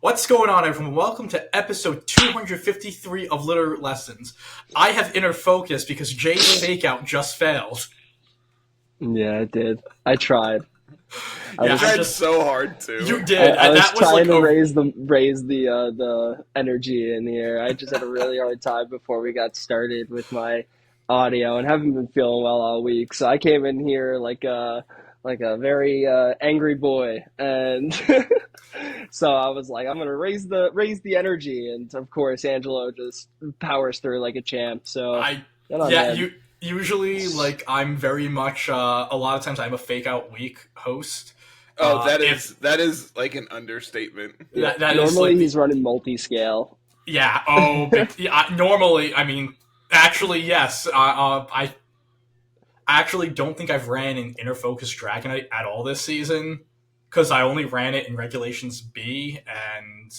What's going on, everyone? Welcome to episode 253 of Littleroot Lessons. I have inner focus because Jay's fakeout just failed. Yeah, I did. I tried. I Yeah, You I was tried just... so hard to. You I, did. I was That was like trying to a... raise the energy in the air. I just had a really hard time before we got started with my audio and haven't been feeling well all week. So I came in here like a very angry boy, and so I was like, I'm gonna raise the energy, and of course Angelo just powers through like a champ. So I... good on Yeah, him. you... Usually, like, I'm very much, a lot of times I'm a fake out week host. Oh, that If is that is like an understatement. Yeah. that is Normally like he's running multi-scale. Yeah, oh, big, yeah, normally, I mean, actually, yes, I actually don't think I've ran an Inner Focus Dragonite at all this season, because I only ran it in Regulations B, and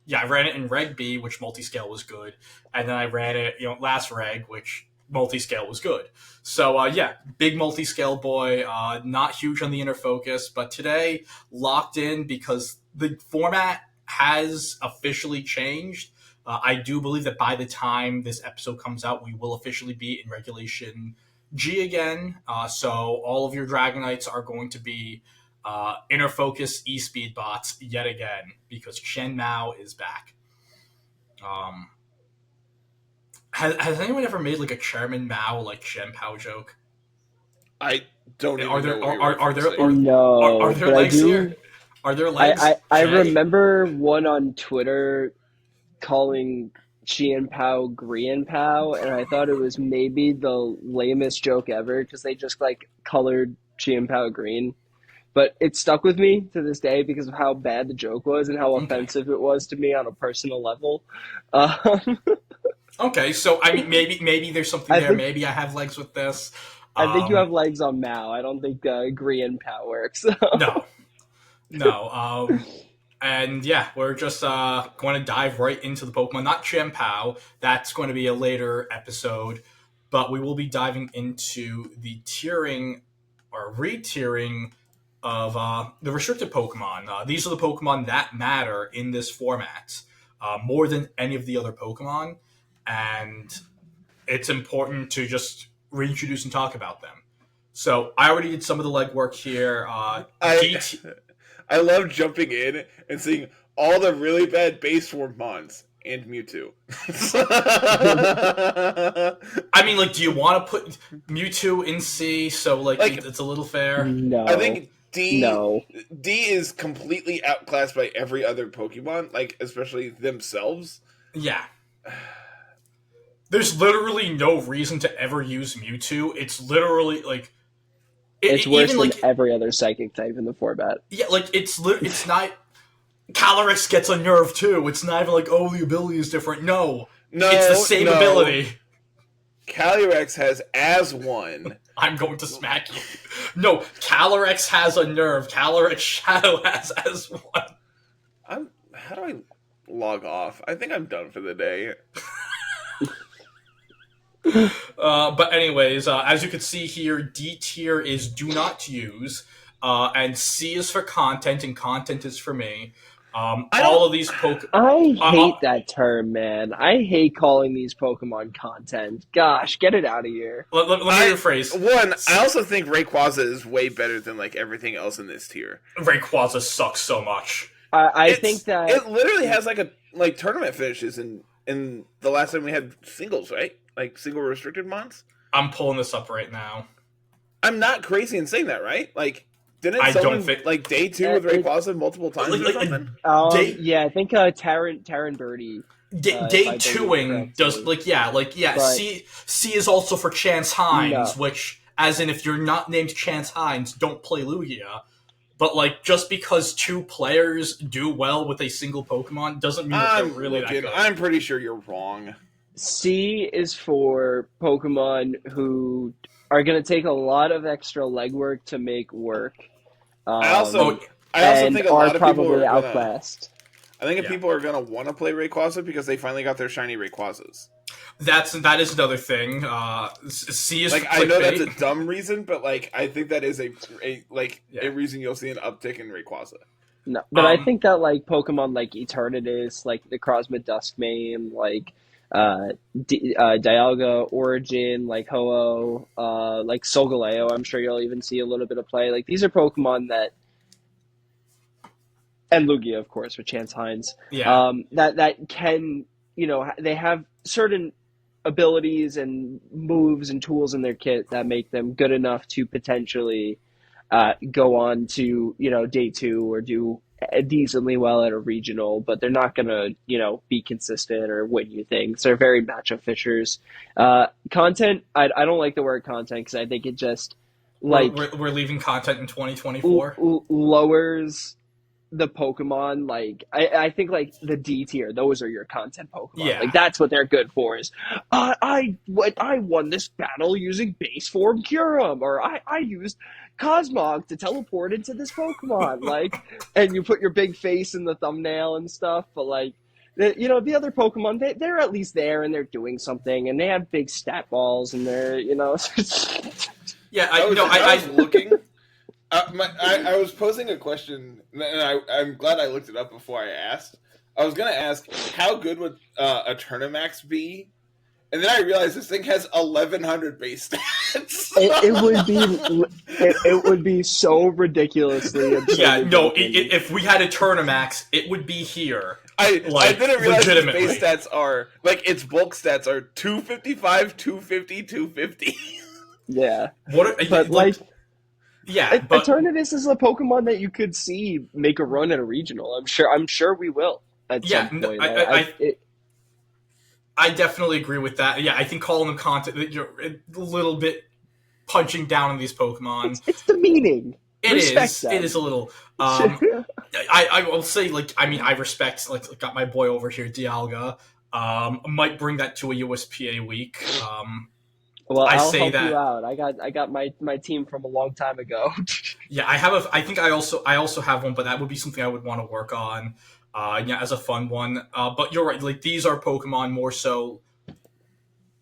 yeah, I ran it in Reg B, which multi-scale was good, and then I ran it, last Reg, which multi-scale was good. So, yeah, big multi-scale boy, not huge on the Inner Focus, but today, locked in because the format has officially changed. I do believe that by the time this episode comes out, we will officially be in Regulation G again. So all of your Dragonites are going to be Inner Focus E-Speed bots yet again because Shen Mao is back. Has anyone ever made like a Chairman Mao like Shen Pao joke? I don't Are even there know what you're are there referencing. are No, there but I legs do. here? Are there I, legs, I I Jay? remember one on Twitter calling Chien Pao Green Pao, and I thought it was maybe the lamest joke ever because they just like colored Chien Pao green. But it stuck with me to this day because of how bad the joke was and how Okay. offensive it was to me on a personal level. Um, Okay, so I mean, maybe there's something I there. think Maybe I have legs with this. I think you Um, have legs on Mao. I don't think Green Pao works. no, no. And yeah, we're just going to dive right into the Pokemon. Not Chien-Pao. That's going to be a later episode. But we will be diving into the tiering or re-tiering of the restricted Pokemon. These are the Pokemon that matter in this format more than any of the other Pokemon. And it's important to just reintroduce and talk about them. So I already did some of the legwork here. I DT, I love jumping in and seeing all the really bad base form mons and Mewtwo. I mean, like, do you want to put Mewtwo in C so like Like it's a little fair? I No, think D no. D is completely outclassed by every other Pokemon, like especially themselves. Yeah. There's literally no reason to ever use Mewtwo. It's literally like It's worse even than like every other psychic type in the format. yeah, like it's not. Calyrex gets a nerve too. It's not even like, oh, the ability is different. No, it's the No, same no. ability. Calyrex has as one. I'm going to smack you. No, Calyrex has a nerve. Calyrex Shadow has as one. How do I log off? I think I'm done for the day. But anyways, as you can see here, D tier is do not use, and C is for content, and content is for me. I All don't. of these I uh, uh, hate that term, man. I hate calling these Pokemon content. Gosh, get it out of here. let me rephrase. I also think Rayquaza is way better than like everything else in this tier. Rayquaza sucks so much. I think that It literally has like tournament finishes in the last time we had singles, right? Like single restricted mons. I'm pulling this up right now. I'm not crazy in saying that, right? Like, didn't I someone don't think like day two Uh, with it- Rayquaza multiple times or something? Day- yeah, I think Taryn Birdie. Day if I believe twoing does correctly. yeah. But C is also for Chance Hines, no, which as in if you're not named Chance Hines, don't play Lugia. But like just because two players do well with a single Pokemon doesn't mean that they're I'm really looking. that good. I'm pretty sure you're wrong. C is for Pokemon who are going to take a lot of extra legwork to make work, I also, Oh, I also and think a are lot of people probably are gonna. outclassed. I think if yeah. people are gonna want to play Rayquaza because they finally got their shiny Rayquazas. That is another thing. C is Like for I know that's clickbait. a dumb reason, but like I think that is a Yeah. reason you'll see an uptick in Rayquaza. No, but I Um, think that like Pokemon like Eternatus, like the Cosmic Duskmane, like Dialga Origin, like Ho-Oh, like Solgaleo. I'm sure you'll even see a little bit of play. Like these are Pokemon that, and Lugia, of course, with Chance Hines, yeah. that can, they have certain abilities and moves and tools in their kit that make them good enough to potentially go on to day two or do decently well at a regional, but they're not gonna be consistent or win you things. They're very matchup fishers. Content, I don't like the word content because I think it just We're, like we're, we're leaving content in 2024. lowers the Pokemon. Like I think like the D tier, those are your content Pokemon. Like Yeah. that's what they're good for. Is I won this battle using base form Kyurem, or I used Cosmog to teleport into this Pokemon. Like, and you put your big face in the thumbnail and stuff. But like, the other Pokemon, they're at least there and they're doing something, and they have big stat balls, and they're. Yeah, I was I was I looking. I was posing a question, and I'm glad I looked it up before I asked. I was gonna ask how good would a Tournamax be, and then I realized this thing has 1,100 base stats. It would be it would be so ridiculously yeah, absurdly no, broken. if we had a Tournamax, it would be here. I Like, didn't realize its legitimately. base stats are like its bulk stats are 255, 250, 250. Yeah, What are, but like yeah, but Eternatus is a Pokemon that you could see make a run at a regional. I'm sure we will at yeah, some no, point. I definitely agree with that. Yeah, I think calling them content, you're a little bit punching down on these Pokemon. It's demeaning. Respect It them. is a little. I will say, like, I mean, I respect, like, got my boy over here, Dialga. Might bring that to a USPA week. Well, I I'll say help you that. out. I got my team from a long time ago. Yeah, I think I also have one, but that would be something I would want to work on. Yeah, as a fun one. But you're right. Like, these are Pokemon more so.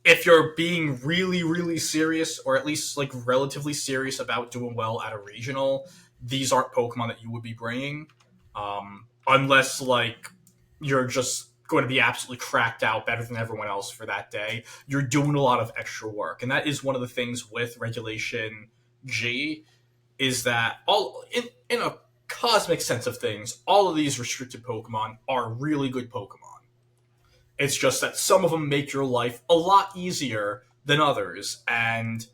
If you're being really, really serious, or at least like relatively serious about doing well at a regional, these aren't Pokemon that you would be bringing, unless like you're just going to be absolutely cracked out better than everyone else for that day. You're doing a lot of extra work, and that is one of the things with Regulation G is that all in a cosmic sense of things, all of these restricted Pokemon are really good Pokemon. It's just that some of them make your life a lot easier than others, and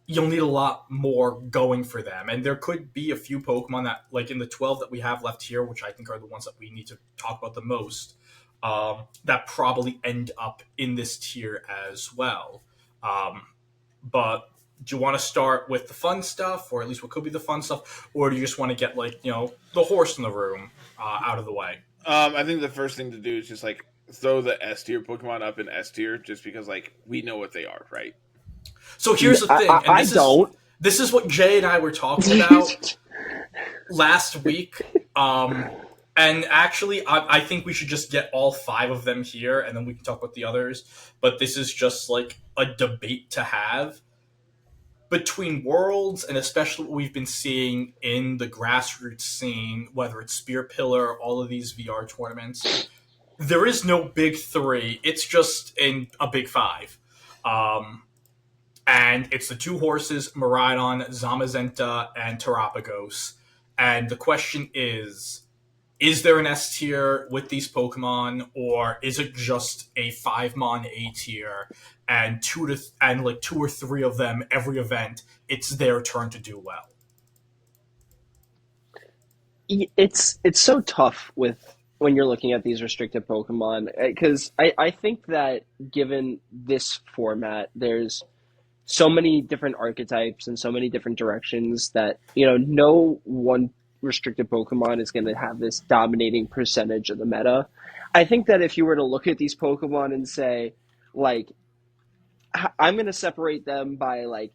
you'll need a lot more going for them. And there could be a few Pokemon that, like in the 12 that we have left here, which I think are the ones that we need to talk about the most, that probably end up in this tier as well. Um, but do you want to start with the fun stuff, or at least what could be the fun stuff, or do you just want to get, like, the horse in the room out of the way? I think the first thing to do is just like throw the S tier Pokemon up in S tier, just because like we know what they are, right? So here's the thing, and I don't. this is what Jay and I were talking about last week. And actually, I think we should just get all five of them here, and then we can talk about the others. But this is just like a debate to have between worlds, and especially what we've been seeing in the grassroots scene, whether it's Spear Pillar, all of these VR tournaments. There is no big three. It's just in a big five. And it's the two horses, Miraidon, Zamazenta, and Terapagos. And the question is there an S tier with these Pokemon, or is it just a 5-mon A tier, and like two or three of them every event, it's their turn to do well? It's so tough with when you're looking at these restricted Pokemon because I think that given this format, there's so many different archetypes and so many different directions that no one restricted Pokemon is going to have this dominating percentage of the meta. I think that if you were to look at these Pokemon and say, like, I'm going to separate them by like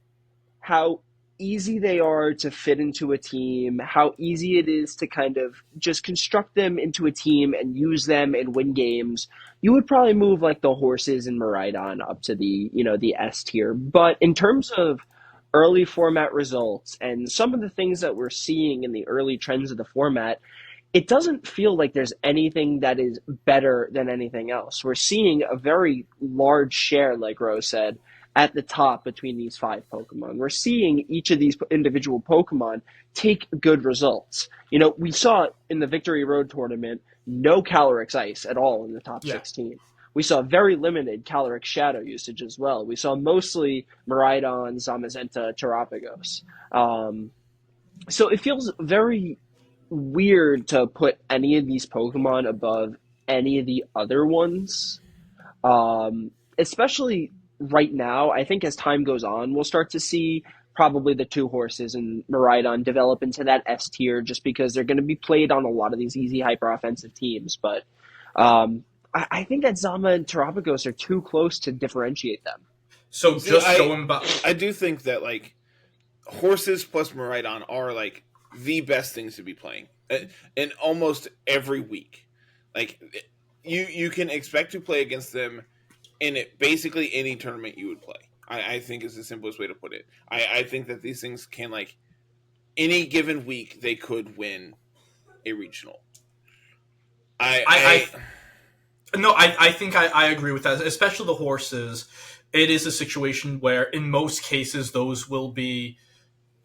how easy they are to fit into a team, how easy it is to kind of just construct them into a team and use them and win games, you would probably move like the horses and Miraidon up to the S tier. But in terms of early format results and some of the things that we're seeing in the early trends of the format, it doesn't feel like there's anything that is better than anything else. We're seeing a very large share, like Rose said, at the top between these five Pokemon. We're seeing each of these individual Pokemon take good results. You know, we saw in the Victory Road tournament no Calyrex Ice at all in the top Yeah. 16. We saw very limited Calyrex Shadow usage as well. We saw mostly Miraidon, Zamazenta, Terapagos. So it feels very weird to put any of these Pokemon above any of the other ones. Especially right now, I think as time goes on, we'll start to see probably the two horses and Miraidon develop into that S tier just because they're going to be played on a lot of these easy hyper offensive teams. But I think that Zama and Terapagos are too close to differentiate them. So See, just going back, I do think that like horses plus Miraidon are like the best things to be playing in almost every week. Like you can expect to play against them in basically any tournament you would play. I think is the simplest way to put it. I think that these things can like any given week they could win a regional. I think I agree with that, especially the horses. It is a situation where, in most cases, those will be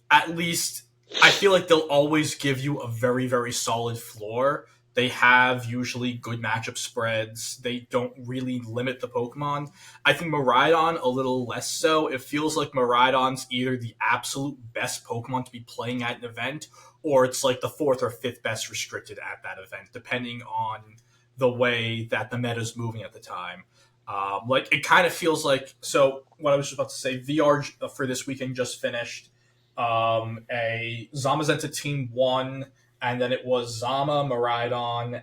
at least. I feel like they'll always give you a very, very solid floor. They have usually good matchup spreads. They don't really limit the Pokemon. I think Miraidon a little less so. It feels like Miraidon's either the absolute best Pokemon to be playing at an event, or it's like the fourth or fifth best restricted at that event, depending on the way that the meta's moving at the time. Like it kind of feels like, so what I was just about to say, VR for this weekend just finished. A Zamazenta team won, and then it was Zama, Miraidon.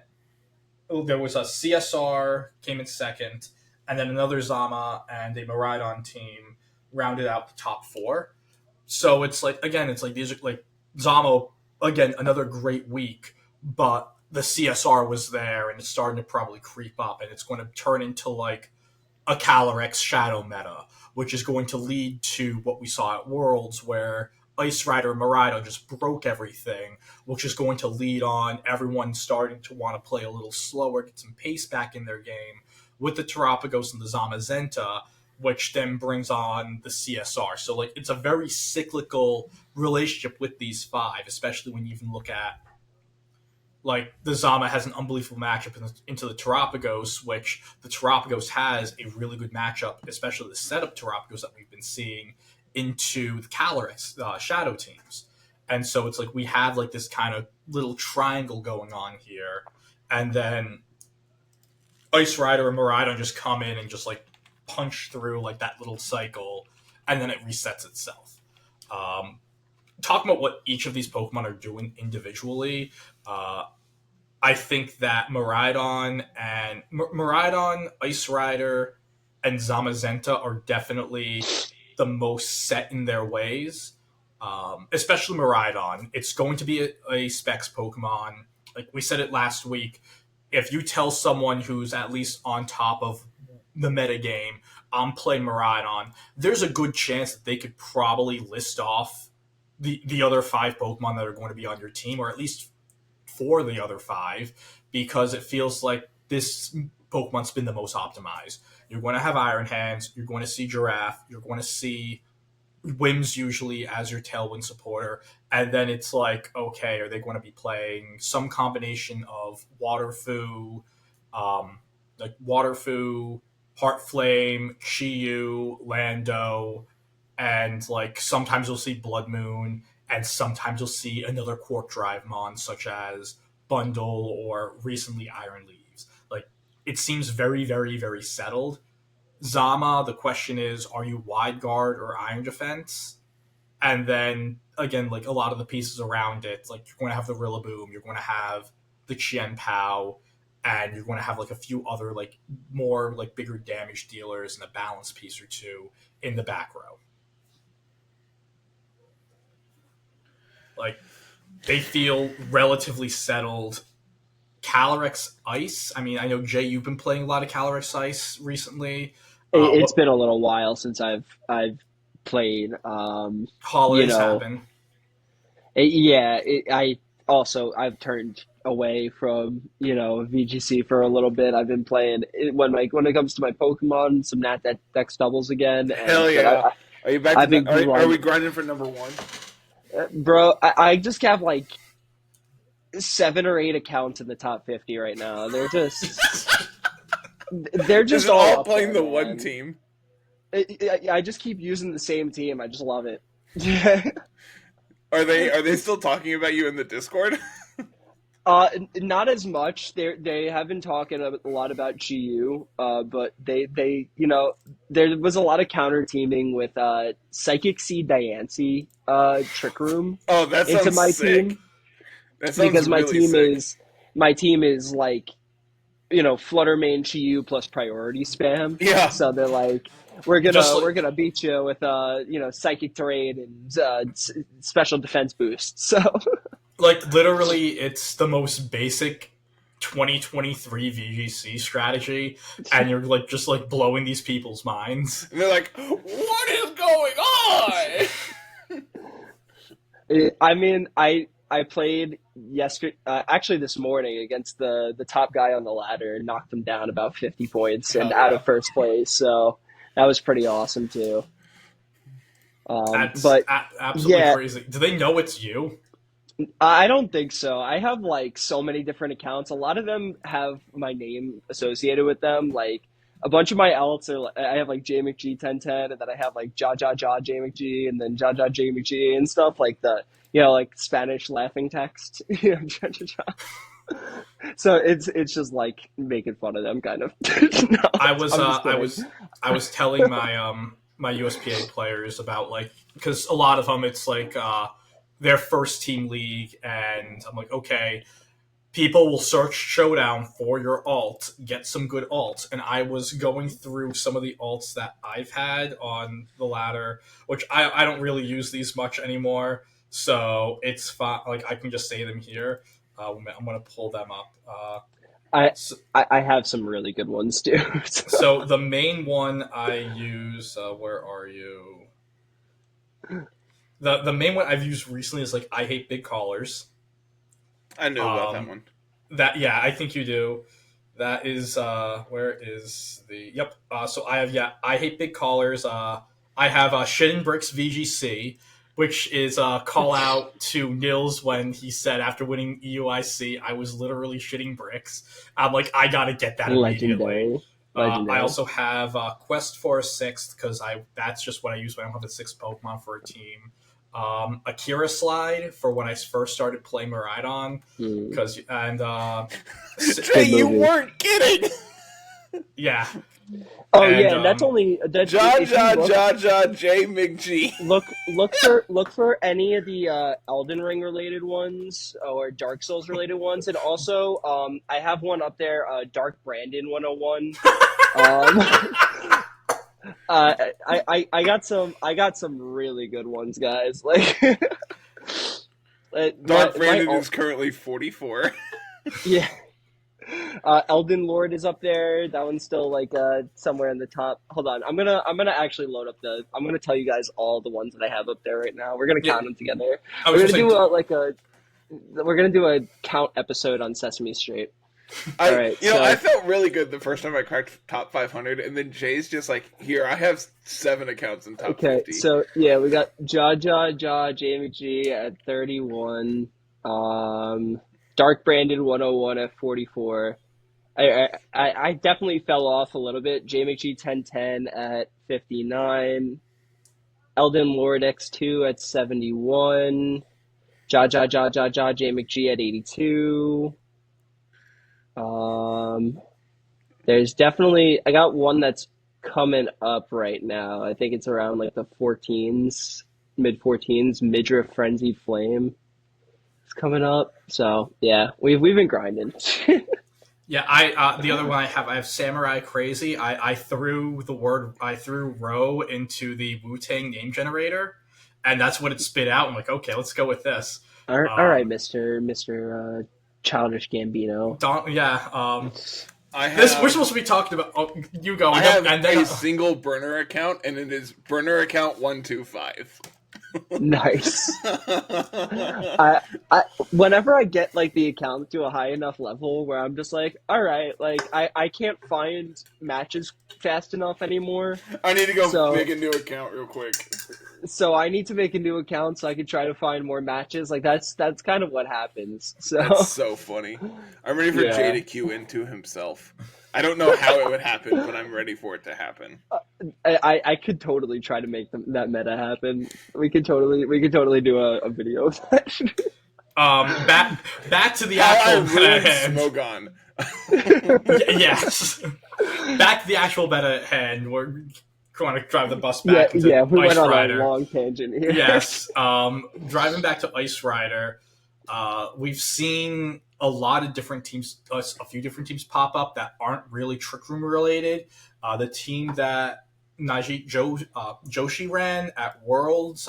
There was a CSR came in second, and then another Zama and a Miraidon team rounded out the top four. So it's like, again, it's like these are like Zama, again, another great week, but the CSR was there and it's starting to probably creep up, and it's going to turn into like a Calyrex Shadow meta, which is going to lead to what we saw at Worlds, where Ice Rider and Miraidon just broke everything, which is going to lead on everyone starting to want to play a little slower, get some pace back in their game with the Terapagos and the Zamazenta, which then brings on the CSR. So like it's a very cyclical relationship with these five, especially when you even look at like the Zama has an unbelievable matchup into the Terapagos, which the Terapagos has a really good matchup, especially the setup Terapagos that we've been seeing into the Calyrex Shadow teams. And so it's like we have like this kind of little triangle going on here, and then Ice Rider and Miraidon just come in and just like punch through like that little cycle, and then it resets itself. Talking about what each of these Pokemon are doing individually, I think that Miraidon, Ice Rider, and Zamazenta are definitely the most set in their ways. Especially Miraidon. It's going to be a Specs Pokemon. Like we said it last week, if you tell someone who's at least on top of the metagame, I'm playing Miraidon, there's a good chance that they could probably list off the other five Pokemon that are going to be on your team, or at least four of the other five, because it feels like this Pokemon's been the most optimized. You're going to have Iron Hands, you're going to see Giraffe, you're going to see Wims usually as your Tailwind supporter, and then it's like, okay, are they going to be playing some combination of Waterfoo, Heart Flame, Chi-Yu, Lando, and like sometimes you'll see Blood Moon, and sometimes you'll see another Quark Drive Mon, such as Bundle or recently Iron Leaves. Like it seems very, very, very settled. Zama, the question is, are you Wide Guard or Iron Defense? And then again, like a lot of the pieces around it, like you're going to have the Rillaboom, you're going to have the Chien Pao, and you're going to have like a few other like more like bigger damage dealers and a balance piece or two in the back row. Like they feel relatively settled. Calyrex Ice. I mean, I know Jay, you've been playing a lot of Calyrex Ice recently. It's been a little while since I've played. Holidays you know, happen. I've turned away from VGC for a little bit. I've been playing when it comes to my Pokemon, some Nat Dex doubles again, Hell but yeah! Are you back I've to? been Are we grinding for number one? bro. I just have like 7 or 8 accounts in the top 50 right now. They're Is just it all up playing there, the one man. team? I just keep using the same team. I just love it. Are they still talking about you in the Discord? Not as much. They have been talking a lot about GU, but they there was a lot of counter teaming with Psychic Seed Diancie Trick Room Oh, that into sounds my sick. team That sounds because really sick. my team is like Fluttermane GU plus priority spam. Yeah. So they're like, Just we're like, gonna beat you with psychic terrain and special defense boost. So like literally, it's the most basic 2023 VGC strategy, and you're like just like blowing these people's minds. And they're like, "What is going on?" I mean, I played yesterday, actually this morning against the top guy on the ladder and knocked him down about 50 points and Hell out yeah. of first place. So that was pretty awesome too. That's But absolutely yeah, crazy. Do they know it's you? I don't think so. I have like so many different accounts. A lot of them have my name associated with them. Like a bunch of my alts are. I have like J McG 1010, and then I have like Ja J McG, and then Ja J McG and stuff like the like Spanish laughing text. Ja Ja Ja. So it's just like making fun of them, kind of. No, I was I'm just I kidding. was I was telling my USPA players about like because a lot of them it's like their first team league, and I'm like, okay, people will search Showdown for your alt, get some good alts, and I was going through some of the alts that I've had on the ladder, which I don't really use these much anymore, so it's fine. Like I can just say them here. I'm gonna pull them up. I, So, I have some really good ones too. so the main one I use, where are you? The main one I've used recently is like I hate big callers. I knew about that Um, one. that yeah, I think you do. That is where is the yep. So I have I hate big callers. I have Shitting Bricks VGC, which is a call out to Nils when he said after winning EUIC, I was literally shitting bricks. I'm like, I gotta get that immediately. Legendary, I legendary. also have Quest for a sixth because I that's just what I use when I don't have a sixth Pokemon for a team. Akira Slide for when I first started playing Miraidon Mm. because and Jay, Good you movie. weren't kidding. yeah, Oh and yeah, and that's only that. Ja If you Ja Ja Ja J McG. look for any of the Elden Ring related ones or Dark Souls related ones, and also I have one up there, Dark Brandon 101. I got some really good ones, guys. Like Dark my Brandon is currently 44. yeah. Elden Lord is up there. That one's still like somewhere in the top. Hold on, I'm gonna actually load up the. I'm gonna tell you guys all the ones that I have up there right now. We're gonna yeah, count them together. I was We're just gonna saying. do we're gonna do a count episode on Sesame Street. All right, I felt really good the first time I cracked top 500, and then Jay's just like, "Here, I have 7 accounts in top okay, 50." so yeah, we got Jamie G at 31. Dark Brandon 101 at 44. I definitely fell off a little bit. JMcG 1010 at 59. Elden Lord X2 at 71. JMcG at 82. There's definitely, I got one that's coming up right now. I think it's around like the 14s, mid 14s. Midriff Frenzied Flame is coming up. So yeah, we've been grinding. Yeah, the other one I have Samurai Crazy. I threw row into the Wu Tang name generator, and that's what it spit out. I'm like, okay, let's go with this. All right, Mister Childish Gambino. We're supposed to be talking about. Oh, you go. I have and then a single burner account, and it is burner account 125. Nice. I whenever I get like the account to a high enough level where I'm just like, all right, like I can't find matches fast enough anymore. I need to go make So a new account real quick. so I need to make a new account so I can try to find more matches. Like that's kind of what happens. That's So so funny. I'm ready for Jay Yeah. yeah. to queue into himself. I don't know how it would happen, but I'm ready for it to happen. I could totally try to make that meta happen. We could totally do a video of that. Back to the How I actual meta at ruined hand. Smogon. Yes. Back to the actual meta at hand. We're going to drive the bus Yeah, back into we Ice went on a Rider. long tangent here. Yes. Driving back to Ice Rider, we've seen a lot of different teams, a few different teams pop up that aren't really Trick Room related. The team that Joshi ran at Worlds,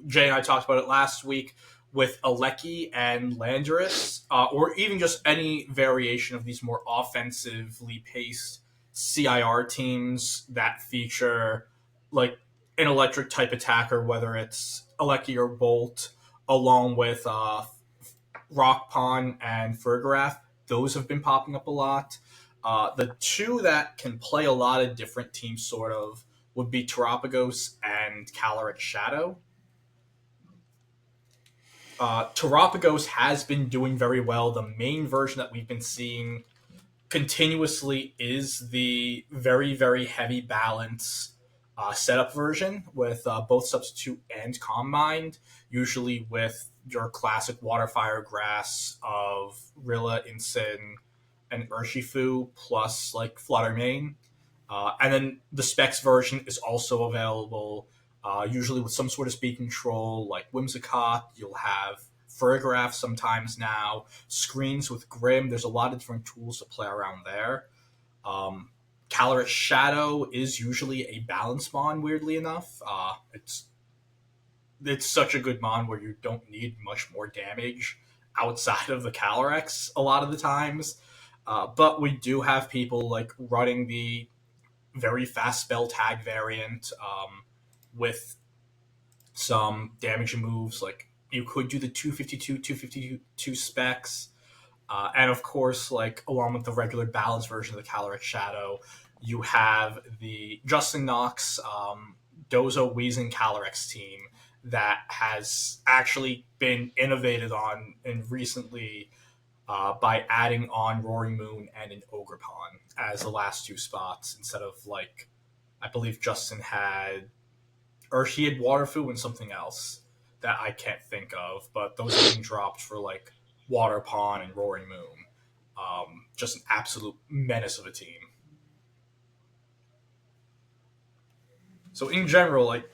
Jay and I talked about it last week with Aleki and Landorus, or even just any variation of these more offensively paced CIR teams that feature like an electric type attacker, whether it's Aleki or Bolt, along with Rock Pond and Fergarath. Those have been popping up a lot. The two that can play a lot of different teams, sort of, would be Terapagos and Calyrex Shadow. Terapagos has been doing very well. The main version that we've been seeing continuously is the very, very heavy balance setup version with both Substitute and Calm Mind, usually with your classic Water, Fire, Grass of Rilla, Incin, and Urshifu, plus like Flutter Mane. And then the Specs version is also available, usually with some sort of speed control, like Whimsicott. You'll have Fergraph sometimes now, screens with Grim. There's a lot of different tools to play around there. Calyrex Shadow is usually a balance mon, weirdly enough. It's such a good mon where you don't need much more damage outside of the Calyrex a lot of the times. But we do have people like running the very fast spell tag variant with some damaging moves. Like you could do the 252 specs. And of course, like along with the regular balance version of the Calyrex Shadow, you have the Justin Knox Dozo Weezing Calyrex team that has actually been innovated on and recently by adding on Roaring Moon and an Ogrepon as the last two spots instead of like I believe Justin had, or he had Waterfu and something else that I can't think of, but those are being dropped for like Water Pond and Roaring Moon. Just an absolute menace of a team. So in general, like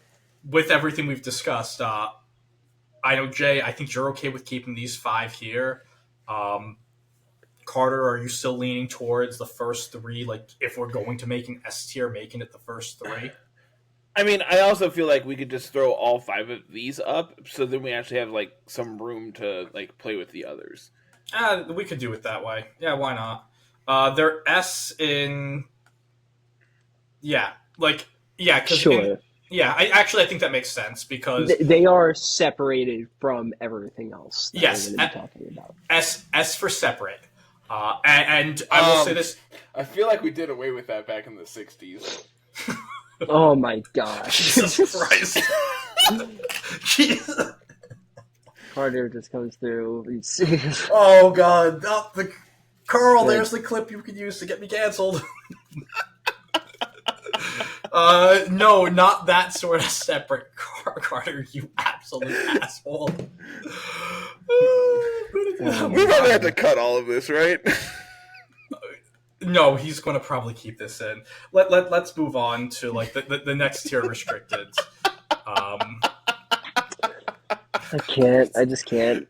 with everything we've discussed, I know Jay, I think you're okay with keeping these five here. Um, Carter, are you still leaning towards the first three? Like, if we're going to make an S tier, making it the first three? I mean, I also feel like we could just throw all five of these up, so then we actually have like some room to like play with the others. We could do it that way. Yeah, why not? They're S in. Yeah, like yeah, because Sure. I think that makes sense because They are separated from everything else that yes, we're going to be talking about. S for separate. And I will say this. I feel like we did away with that back in the '60s. Oh my gosh. Jesus Christ. Jesus. Carter just comes through. Oh god. Oh, Carl, there's the clip you could use to get me canceled. No, not that sort of separate Carter, you absolute asshole. We probably have to cut all of this, right? No, he's going to probably keep this in. Let's move on to like the next tier restricted. I can't. I just can't.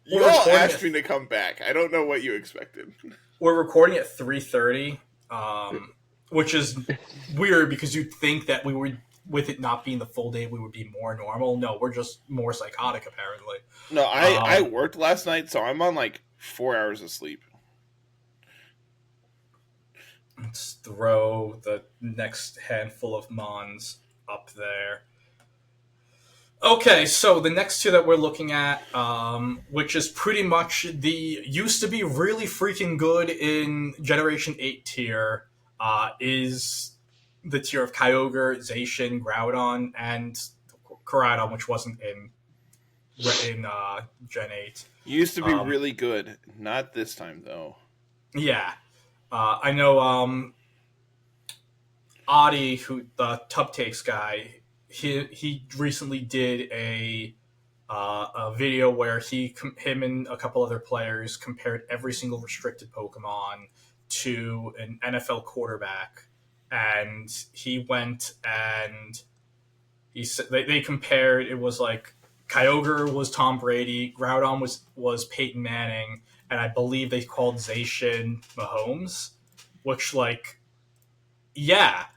You all asked me to come back. I don't know what you expected. We're recording at 3:30, which is weird because you'd think that we would, with it not being the full day, we would be more normal. No, we're just more psychotic, apparently. No, I worked last night, so I'm on like 4 hours of sleep. Let's throw the next handful of Mons up there. Okay, so the next two that we're looking at, which is pretty much the used to be really freaking good in Generation 8 tier, is the tier of Kyogre, Zacian, Groudon, and Koraidon, which wasn't in Gen 8. Used to be Um, really good. Not this time though. yeah. I know Adi, who the Tub Takes guy, he recently did a video where him and a couple other players compared every single restricted Pokemon to an NFL quarterback, and he went and he said they compared. It was like Kyogre was Tom Brady, Groudon was Peyton Manning, and I believe they called Zacian Mahomes, which like yeah,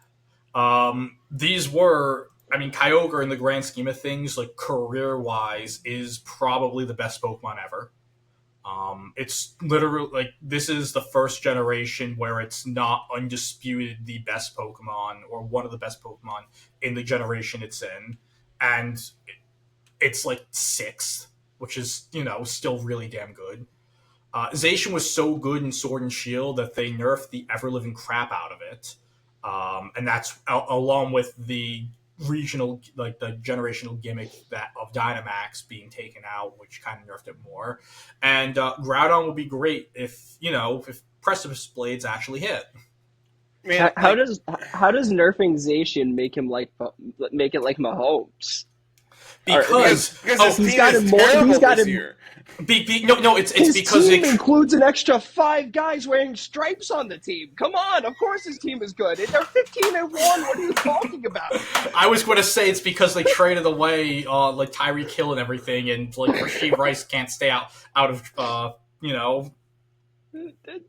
these were, I mean, Kyogre in the grand scheme of things, like career wise, is probably the best Pokemon ever. It's literally like this is the first generation where it's not undisputed the best Pokemon or one of the best Pokemon in the generation it's in, and it's like sixth, which is still really damn good. Zacian was so good in Sword and Shield that they nerfed the ever living crap out of it, and that's along with the regional, like the generational gimmick that of Dynamax being taken out, which kind of nerfed it more. And Groudon would be great if Precipice Blades actually hit. Man, How does nerfing Zacian make it like Mahomes? Because his team he's got is him more. terrible He's got this him. year. No, it's His because team includes an extra 5 guys wearing stripes on the team. Come on, of course his team is good. They're 15-1. What are you talking about? I was going to say it's because they traded away like Tyreek Hill and everything, and like Rasheed Rice can't stay out of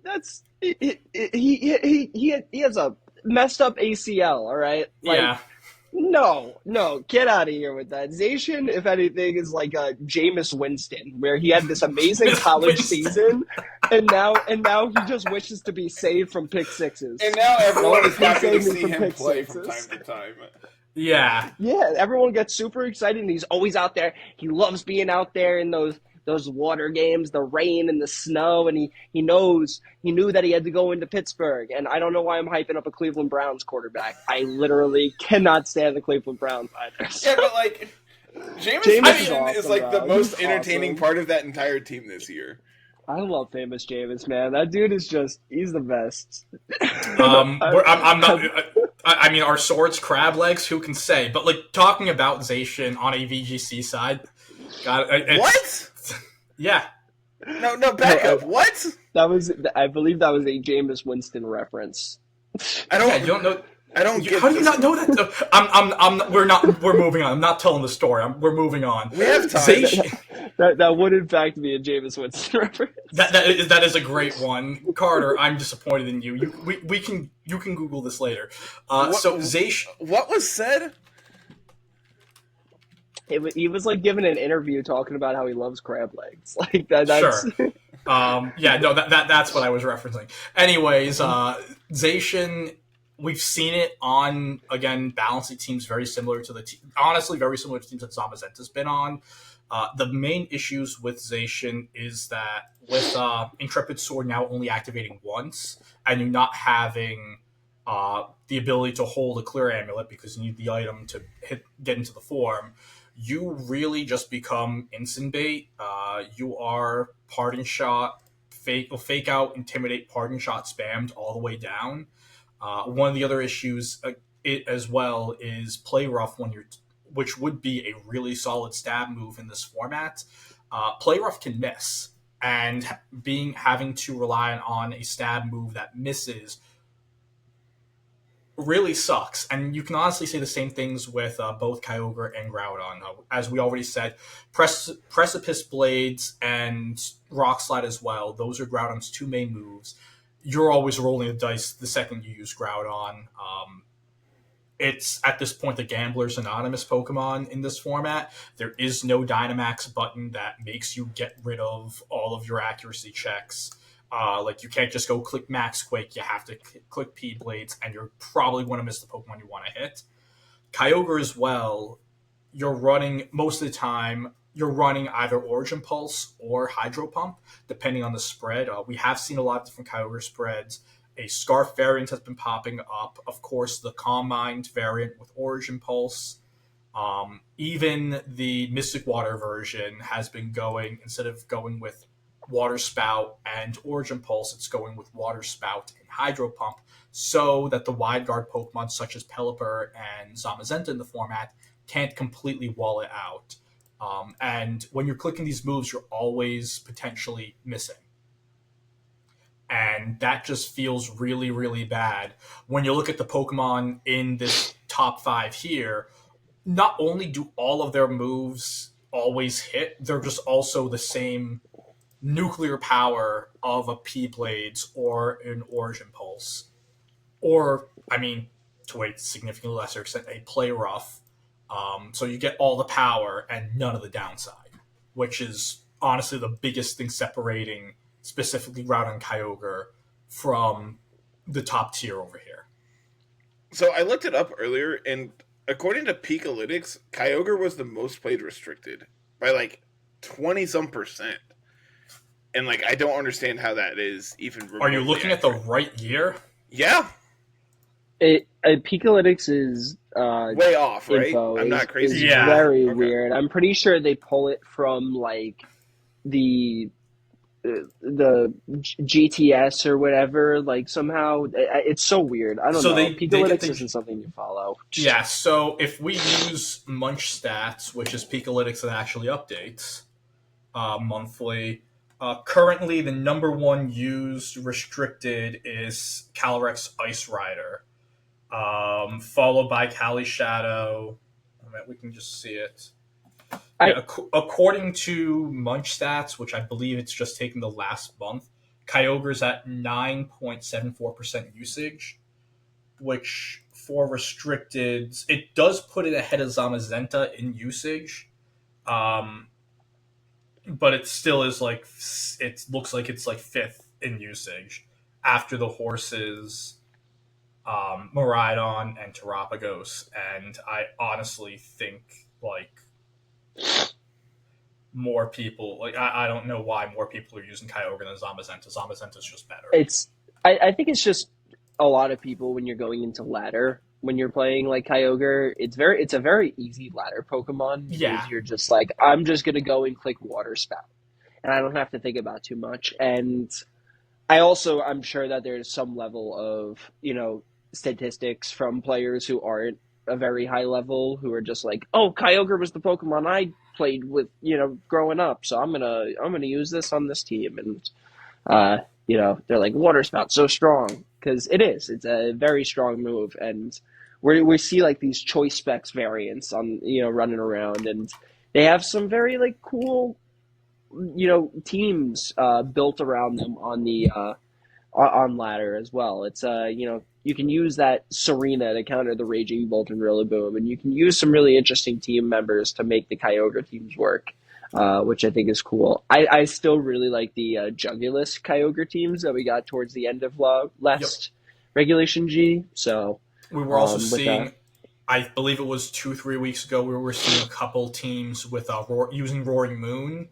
That's he has a messed up ACL. All right, yeah. No, get out of here with that. Zacian, if anything, is like a Jameis Winston, where he had this amazing college season, and now he just wishes to be saved from pick sixes. And now everyone is happy to Save me see from him pick play from sixes. time to time. Yeah. Yeah, everyone gets super excited, and he's always out there. He loves being out there in those water games, the rain and the snow, and he knew that he had to go into Pittsburgh. And I don't know why I'm hyping up a Cleveland Browns quarterback. I literally cannot stand the Cleveland Browns either. Yeah, but like Jameis is Winston awesome, is like the bro. most He's entertaining awesome. part of that entire team this year. I love famous Jameis, man. That dude is he's the best. I'm not. I mean, are swords crab legs? Who can say? But like talking about Zacian on a VGC side, What? Yeah. No, back up. What? I believe that was a Jameis Winston reference. I don't. Yeah, you don't know. I don't get. How do you not know that? Though? We're moving on. I'm not telling the story. We're moving on. We have time. Zacian, that would in fact be a Jameis Winston reference. that is a great one, Carter. I'm disappointed in you. You can Google this later. So Zacian. What was said? He was like giving an interview talking about how he loves crab legs. Like that. That's... Sure. Yeah. No. That's what I was referencing. Anyways, Zacian. We've seen it on, again, balancing teams very similar to honestly, very similar to teams that Zamazenta's been on. The main issues with Zacian is that with Intrepid Sword now only activating once, and you not having the ability to hold a clear amulet because you need the item to get into the form, you really just become instant bait. You are Pardon Shot, fake out, intimidate, Pardon Shot spammed all the way down. One of the other issues as well is Play Rough which would be a really solid stab move in this format. Play Rough can miss, and having to rely on a stab move that misses really sucks. And you can honestly say the same things with both Kyogre and Groudon. As we already said, Precipice Blades and Rock Slide as well. Those are Groudon's two main moves. You're always rolling the dice the second you use Groudon. It's, at this point, the Gambler's Anonymous Pokemon in this format. There is no Dynamax button that makes you get rid of all of your accuracy checks. Like, you can't just go click Max Quake. You have to click P-Blades, and you're probably going to miss the Pokemon you want to hit. Kyogre as well. you're running most of the time. You're running either Origin Pulse or Hydro Pump, depending on the spread. We have seen a lot of different Kyogre spreads. A Scarf variant has been popping up. Of course, the Calm Mind variant with Origin Pulse. Even the Mystic Water version has been going, instead of going with Water Spout and Origin Pulse, it's going with Water Spout and Hydro Pump, so that the Wide Guard Pokemon such as Pelipper and Zamazenta in the format can't completely wall it out. And when you're clicking these moves, you're always potentially missing. And that just feels really, really bad. When you look at the Pokemon in this top 5 here, not only do all of their moves always hit, they're just also the same nuclear power of a P-Blades or an Origin Pulse. Or, I mean, to a significantly lesser extent, a Play Rough. So you get all the power and none of the downside, which is honestly the biggest thing separating specifically Groudon Kyogre from the top tier over here. So I looked it up earlier, and according to Pikalytics, Kyogre was the most played restricted by like 20-some%. And like, I don't understand how that is even. Are you looking accurate at the right year? Yeah. Pikalytics is way off, right? I'm not crazy. It's very weird. I'm pretty sure they pull it from like the GTS or whatever. Like somehow it's so weird. I don't know. Pikalytics isn't something you follow. Yeah. So if we use Munch Stats, which is Pikalytics that actually updates monthly. Currently, the number one used restricted is Calyrex Ice Rider, followed by Cali Shadow. We can just see it. According to Munch Stats, which I believe it's just taken the last month, Kyogre's at 9.74% usage, which for restricted, it does put it ahead of Zamazenta in usage. But it still is like, it looks like it's like 5th in usage after the horses, Miraidon and Terapagos. And I honestly think like more people, like I don't know why more people are using Kyogre than Zamazenta. Zamazenta's just better. I think it's just a lot of people when you're going into ladder. When you're playing like Kyogre, it's a very easy ladder Pokemon. Yeah. You're just like, I'm just going to go and click Water Spout. And I don't have to think about too much. And I'm sure that there's some level of, statistics from players who aren't a very high level, who are just like, oh, Kyogre was the Pokemon I played with, growing up. So I'm going to use this on this team. And, they're like, Water Spout, so strong. Because it is. It's a very strong move. And we see like these choice specs variants on running around, and they have some very like cool teams built around them on the on ladder as well. It's you can use that Serena to counter the Raging Bolt and Rillaboom, and you can use some really interesting team members to make the Kyogre teams work, which I think is cool. I still really like the Jugulus Kyogre teams that we got towards the end of last Regulation G. So we were also seeing, I believe it was 2-3 weeks ago, we were seeing a couple teams with using Roaring Moon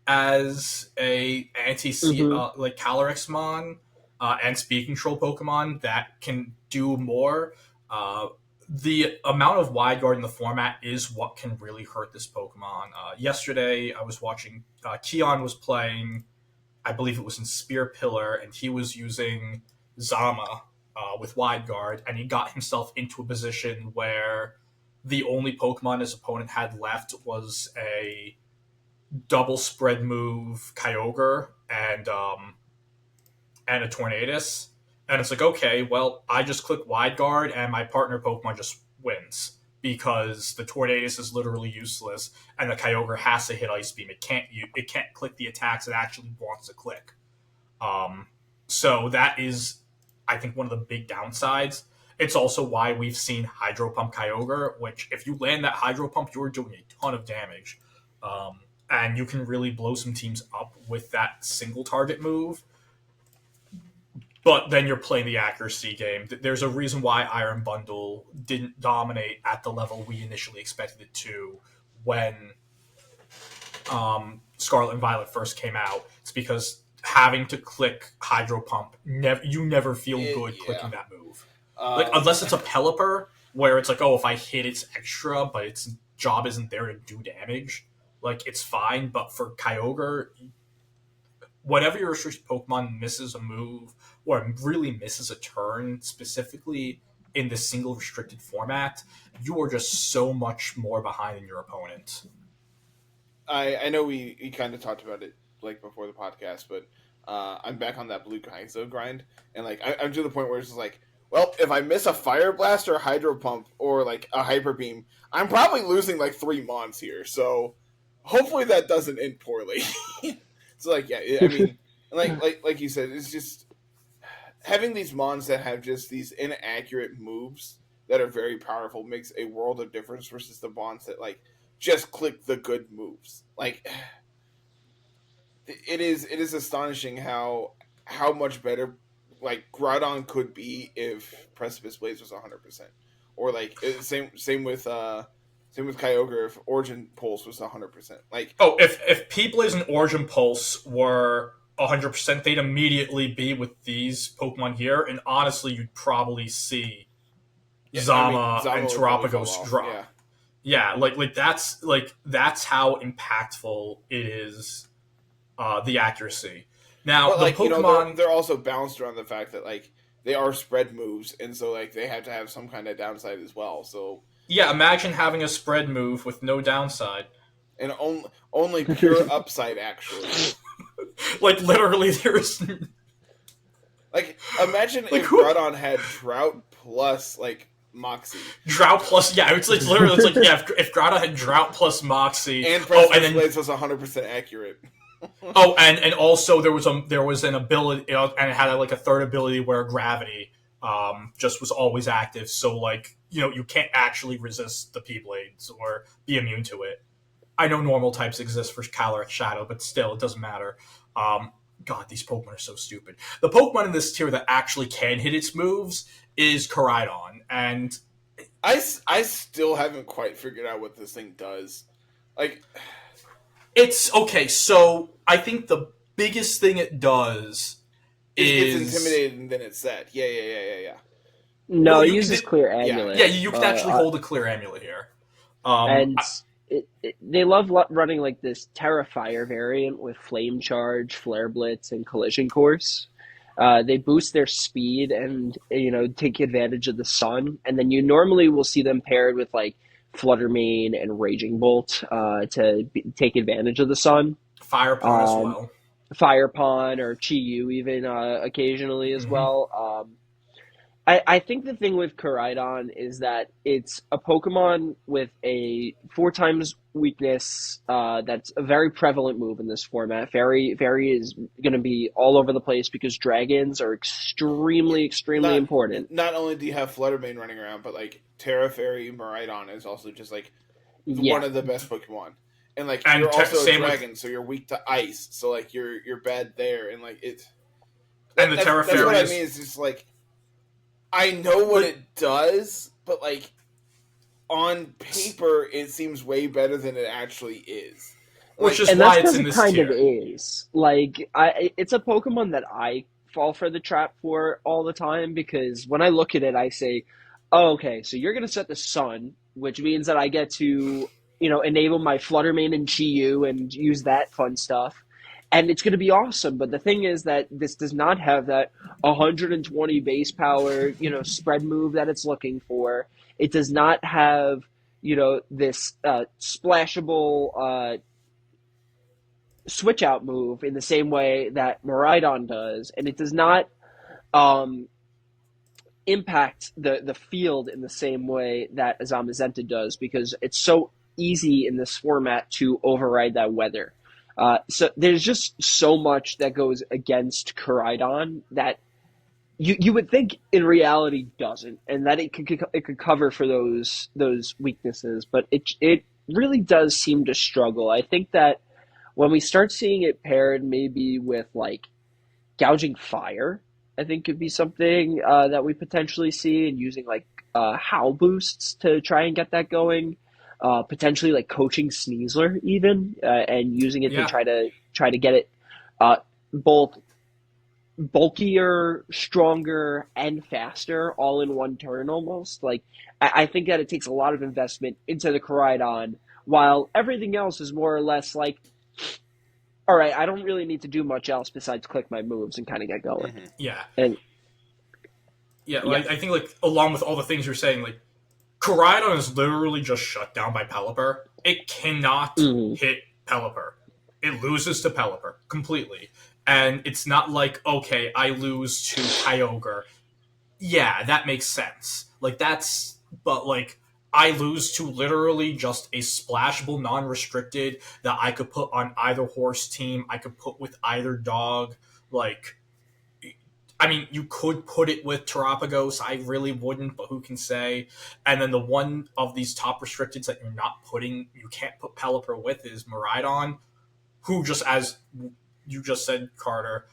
as a like Calyrex Mon and Speed Control Pokemon that can do more. The amount of Wide Guard in the format is what can really hurt this Pokemon. Yesterday, I was watching, Keon was playing, I believe it was in Spear Pillar, and he was using Zama with Wide Guard, and he got himself into a position where the only Pokemon his opponent had left was a double spread move Kyogre and a Tornadus. And it's like, okay, well, I just click Wide Guard and my partner Pokemon just wins because the Tornadus is literally useless and the Kyogre has to hit Ice Beam. It can't click the attacks it actually wants to click. So that is, I think, one of the big downsides. It's also why we've seen Hydro Pump Kyogre, which if you land that Hydro Pump, you're doing a ton of damage. And you can really blow some teams up with that single target move. But then you're playing the accuracy game. There's a reason why Iron Bundle didn't dominate at the level we initially expected it to when Scarlet and Violet first came out. It's because having to click Hydro Pump, you never feel good clicking that move. Like unless it's a Pelipper, where it's like, oh, if I hit it's extra, but its job isn't there to do damage, like it's fine. But for Kyogre, whenever your restricted Pokemon misses a move or really misses a turn, specifically in this single restricted format, you are just so much more behind than your opponent. I know we kind of talked about it like before the podcast, but I'm back on that blue Kaizo grind, and like I'm to the point where it's just like, well, if I miss a Fire Blast or a Hydro Pump or like a Hyper Beam, I'm probably losing like 3 Mons here. So hopefully that doesn't end poorly. So like, yeah, I mean, like you said, it's just having these Mons that have just these inaccurate moves that are very powerful makes a world of difference versus the Mons that like just click the good moves. Like it is astonishing how much better like Groudon could be if Precipice Blaze was 100%, or like same with Kyogre if Origin Pulse was 100%. Like if P-Blaze and Origin Pulse were 100%, they'd immediately be with these Pokemon here, and honestly, you'd probably see Zama and Terapagos drop. Yeah, like that's how impactful it is. The accuracy. Now, but like, Pokemon, they're also balanced around the fact that like they are spread moves, and so like they have to have some kind of downside as well. So yeah, imagine having a spread move with no downside and only pure upside. Actually, like literally, there's like imagine if Groudon had Drought plus like Moxie. Drought plus, yeah, it's literally it's like yeah, if Groudon had Drought plus Moxie, and Precipice Blaze was 100% accurate. Oh, and also there was an ability, and it had like a third ability where Gravity just was always active. So like you can't actually resist the P-Blades or be immune to it. I know normal types exist for Calyrex Shadow, but still it doesn't matter. God, these Pokemon are so stupid. The Pokemon in this tier that actually can hit its moves is Koraidon, and I still haven't quite figured out what this thing does. Like. It's okay, so I think the biggest thing it does is... It's intimidated and then it's set. Yeah. No, it uses Clear Amulet. Yeah, you can actually hold a Clear Amulet here. They love running like this Terrifier variant with Flame Charge, Flare Blitz, and Collision Course. They boost their speed and take advantage of the sun, and then you normally will see them paired with like Flutter Mane and Raging Bolt to take advantage of the sun. Fire Pawn as well. Fire Pawn or Chi-Yu even occasionally as well. I think the thing with Koraidon is that it's a Pokemon with a 4 times weakness that's a very prevalent move in this format. Fairy is going to be all over the place because dragons are extremely important. Not only do you have Fluttermane running around, but like Terra Fairy Miraidon is also just like one of the best Pokemon. And like you're also a dragon, so you're weak to ice. So like you're bad there, and like it's. And the Terra Fairy. That's what I mean. Is just like. I know what it does, but like on paper, it seems way better than it actually is. Which is why it's in this tier. And that's kind of is. Like, it's a Pokemon that I fall for the trap for all the time because when I look at it, I say, oh, okay, so you're going to set the sun, which means that I get to, enable my Fluttermane and Chi-Yu and use that fun stuff. And it's going to be awesome. But the thing is that this does not have that 120 base power, spread move that it's looking for. It does not have, this splashable switch out move in the same way that Miraidon does. And it does not impact the field in the same way that Zamazenta does because it's so easy in this format to override that weather. So there's just so much that goes against Koraidon that you would think in reality doesn't, and that it could cover for those weaknesses, but it really does seem to struggle. I think that when we start seeing it paired maybe with like gouging fire, I think could be something that we potentially see, and using like howl boosts to try and get that going. potentially like coaching Sneasler even, and using it to Yeah, try to get it both bulkier, stronger, and faster all in one turn almost. Like I think that it takes a lot of investment into the Koraidon, while everything else is more or less like, all right, I don't really need to do much else besides click my moves and kind of get going. Hmm. yeah, And yeah. yeah, Like I think like along with all the things you're saying, like Koraidon is literally just shut down by Pelipper. It cannot mm, hit Pelipper. It loses to Pelipper completely. And it's not like, okay, I lose to Kyogre. Yeah, that makes sense. Like, that's. But, like, I lose to literally just a splashable, non restricted that I could put on either horse team, I could put with either dog. Like, I mean, you could put it with Terapagos. I really wouldn't, but who can say? And then the one of these top restricteds that you can't put Pelipper with is Miraidon, who just, as you just said, Carter,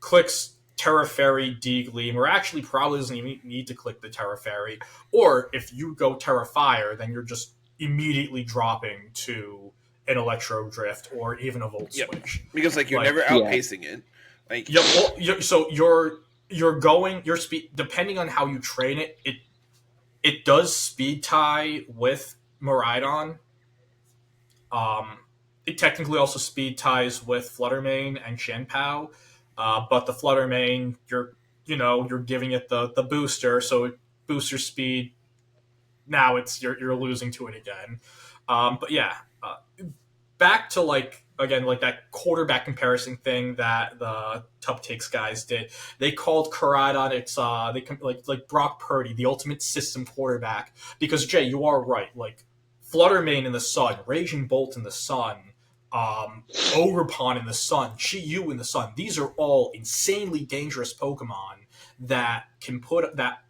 clicks Terra Fairy, D Gleam, or actually probably doesn't even need to click the Terra Fairy. Or if you go Terra Fire, then you're just immediately dropping to an Electro Drift or even a Volt Yep. Switch. Because like you're Like, never yeah, outpacing it. Like yeah, well, so you're going your speed depending on how you train it. It does speed tie with Miraidon. Um, it technically also speed ties with Fluttermane and Shenpao, but the Fluttermane you're giving it the booster, so it boosts your speed. Now you're losing to it again. But yeah, back to like again like that quarterback comparison thing that the Tup Takes guys did. They called Koraidon like Brock Purdy, the ultimate system quarterback. Because Jay, you are right. Like Fluttermane in the sun, Raging Bolt in the sun, Ogerpon in the sun, Chi-Yu in the sun. These are all insanely dangerous Pokemon that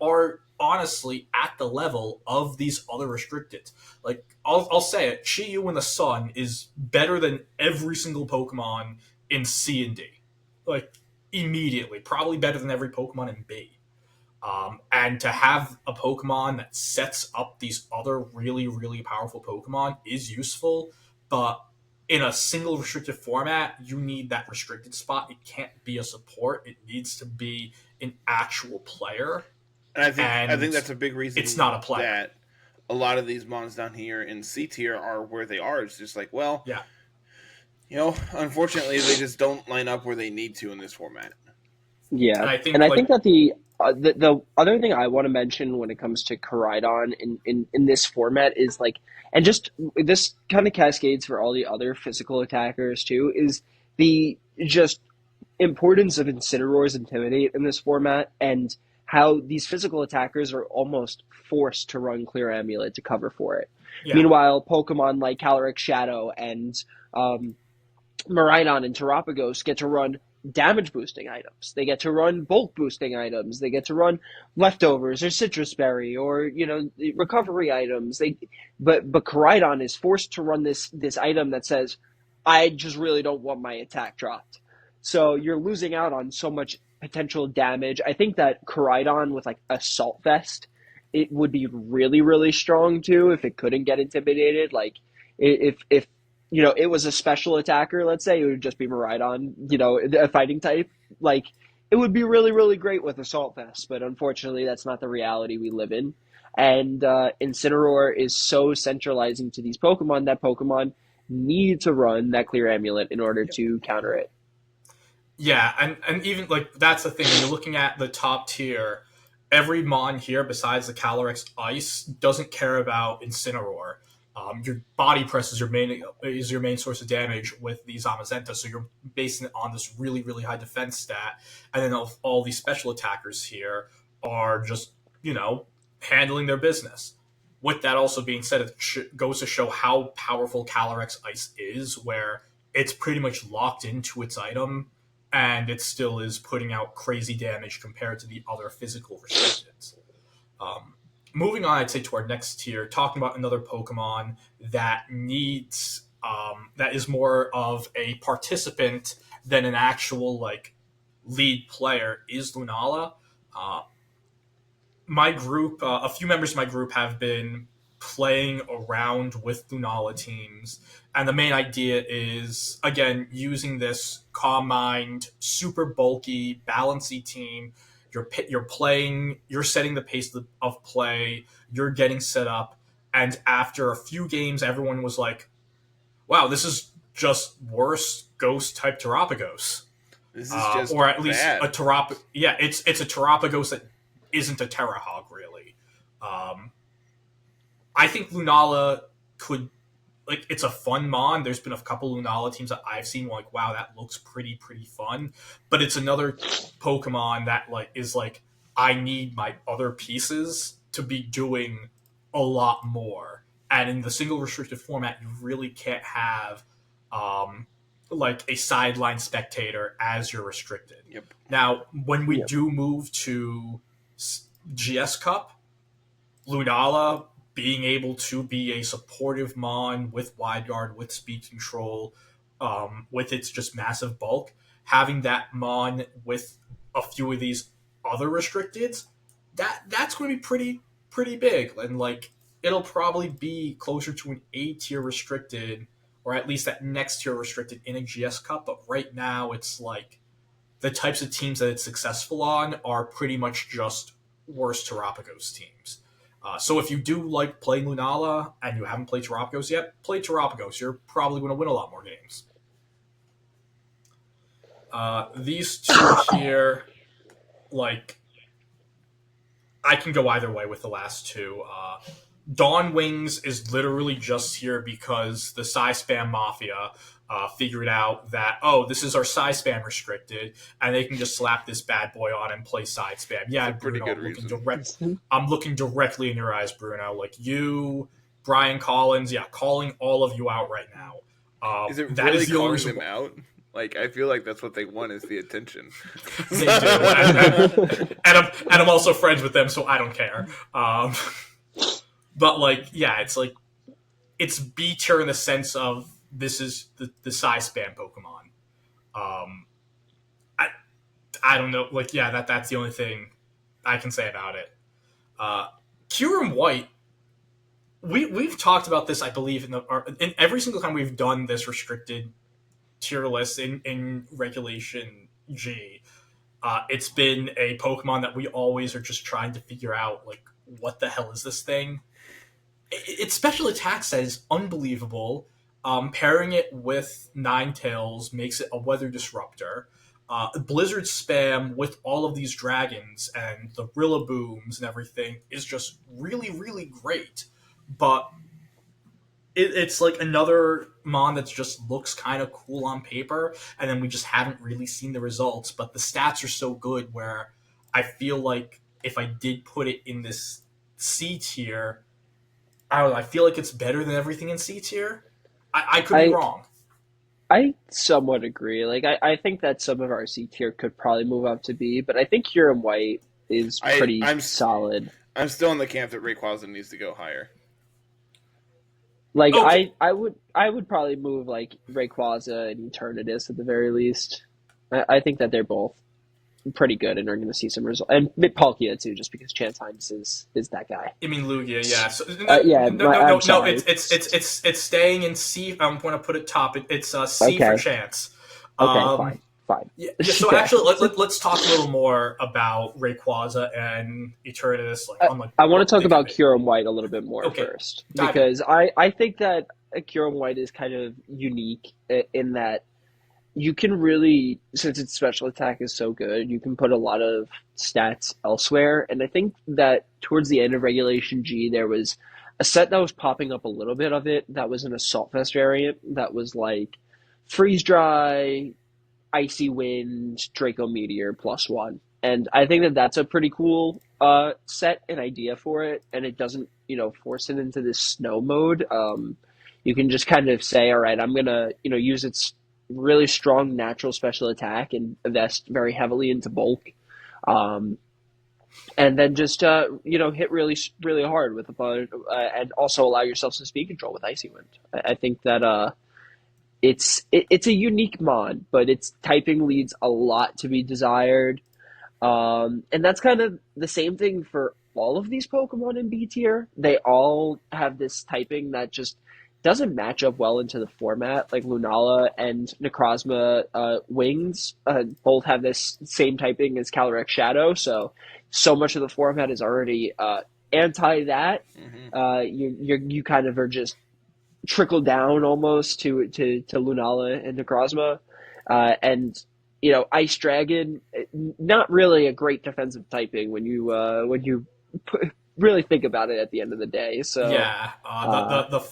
are honestly at the level of these other restricted. Like I'll say it, Chi-Yu in the sun is better than every single Pokemon in C and D. Like immediately, probably better than every Pokemon in B. And to have a Pokemon that sets up these other really, really powerful Pokemon is useful, but in a single restricted format, you need that restricted spot. It can't be a support. It needs to be an actual player, and I think and that's a big it's reason not a player. that a lot of these mons down here in C tier are where they are. It's just like, well, Yeah, unfortunately they just don't line up where they need to in this format. yeah. and I And think I like think that the other thing I want to mention when it comes to Koraidon in this format is like, and just this kind of cascades for all the other physical attackers too, is the just importance of Incineroar's Intimidate in this format, and how these physical attackers are almost forced to run Clear Amulet to cover for it. yeah, Meanwhile, Pokemon like Calyrex Shadow and um, Miraidon and Terapagos get to run damage boosting items. They get to run bulk boosting items. They get to run leftovers or citrus berry or recovery items. But Koraidon is forced to run this item that says, I just really don't want my attack dropped. So you're losing out on so much potential damage. I think that Koraidon with like Assault Vest, it would be really, really strong too if it couldn't get intimidated. Like if it was a special attacker, let's say, it would just be Miraidon, a fighting type. Like, it would be really, really great with Assault Vest, but unfortunately, that's not the reality we live in. And Incineroar is so centralizing to these Pokemon that Pokemon need to run that Clear Amulet in order to counter it. yeah, and even like that's the thing. When you're looking at the top tier, every mon here besides the Calyrex Ice doesn't care about Incineroar. Your body press is your main source of damage with the Zamazenta, so you're basing it on this really really high defense stat, and then all these special attackers here are just handling their business. With that also being said, it goes to show how powerful Calyrex Ice is, where it's pretty much locked into its item, and it still is putting out crazy damage compared to the other physical restrictions. Um, Moving on, I'd say to our next tier, talking about another Pokemon that is more of a participant than an actual like lead player is Lunala. Uh, my group, a few members of my group have been playing around with Lunala teams. And the main idea is, again, using this Calm Mind, super bulky, balancy team. You're playing, you're setting the pace of play, you're getting set up, and after a few games, everyone was like, wow, this is just worse Ghost type Terapagos. This is just or at least bad. a Terap. Yeah, it's a Terapagos that isn't a Terrahog, really. I think Lunala could, like, it's a fun mon. There's been a couple Lunala teams that I've seen like, wow, that looks pretty fun. But it's another Pokemon that like is like, I need my other pieces to be doing a lot more. And in the single restricted format, you really can't have like a sideline spectator as your restricted. Yep. Now, when we do move to GS Cup, Lunala being able to be a supportive mon with wide guard, with speed control, with its just massive bulk, having that mon with a few of these other restricteds, that's going to be pretty big, and like it'll probably be closer to an A tier restricted, or at least that next tier restricted in a GS Cup. But right now, it's like the types of teams that it's successful on are pretty much just worse Terapagos teams. So if you do like playing Lunala and you haven't played Terapagos yet, play Terapagos. You're probably going to win a lot more games. These two here, like, I can go either way with the last two. Dawn Wings is literally just here because the Spam Mafia figured out that, oh, this is our Spam restricted, and they can just slap this bad boy on and play side spam. Yeah, pretty Bruno, good I'm looking directly in your eyes, Bruno. Like you, Brian Collins, yeah, calling all of you out right now. Is it that really is the calling only reason them out? Like, I feel like that's what they want, is the attention. they do, and I'm also friends with them, so I don't care. But like, yeah, it's like it's B tier in the sense of this is the size spam Pokemon. I don't know, like, yeah, that's the only thing I can say about it. Kyurem White, we've talked about this, I believe, in every single time we've done this restricted tier list in Regulation G. It's been a Pokemon that we always are just trying to figure out, like, what the hell is this thing? Its special attack set is unbelievable. Pairing it with Ninetales makes it a weather disruptor. Blizzard spam with all of these dragons and the Rillabooms and everything is just really great. But it's like another mon that just looks kind of cool on paper, and then we just haven't really seen the results. But the stats are so good where I feel like if I did put it in this C tier, I don't know, I feel like it's better than everything in C tier. I could be wrong. I somewhat agree. Like, I think that some of our C tier could probably move up to B, but I think Kyurem White is pretty solid. I'm still in the camp that Rayquaza needs to go higher. Like, Okay. I would probably move like Rayquaza and Eternatus at the very least. I think that they're both pretty good and are going to see some results. And Palkia too, just because Chance Hines is that guy. I mean Lugia, yeah. So, yeah, no. sorry. It's staying in C. I'm going to put it top. It's C Okay. for Chance. Okay, fine. Yeah, so actually, let's talk a little more about Rayquaza and Eternatus. Like, I want to talk about Kyurem White a little bit more first, Dive because I think that Kyurem White is kind of unique in that you can really, since its special attack is so good, you can put a lot of stats elsewhere. And I think that towards the end of Regulation G, there was a set that was popping up a little bit of it that was an Assault Vest variant that was like Freeze Dry, Icy Wind, Draco Meteor +1. And I think that that's a pretty cool set and idea for it. And it doesn't, force it into this snow mode. You can just kind of say, all right, I'm going to, use its really strong natural special attack and invest very heavily into bulk. And then just, hit really hard with and also allow yourself some speed control with Icy Wind. I think that it's a unique mod, but its typing leaves a lot to be desired. And that's kind of the same thing for all of these Pokemon in B tier, they all have this typing that just doesn't match up well into the format. Like Lunala and Necrozma Wings both have this same typing as Calyrex Shadow, so much of the format is already anti that. You kind of are just trickle down almost to Lunala and Necrozma, and Ice Dragon, not really a great defensive typing when you really think about it at the end of the day. So yeah,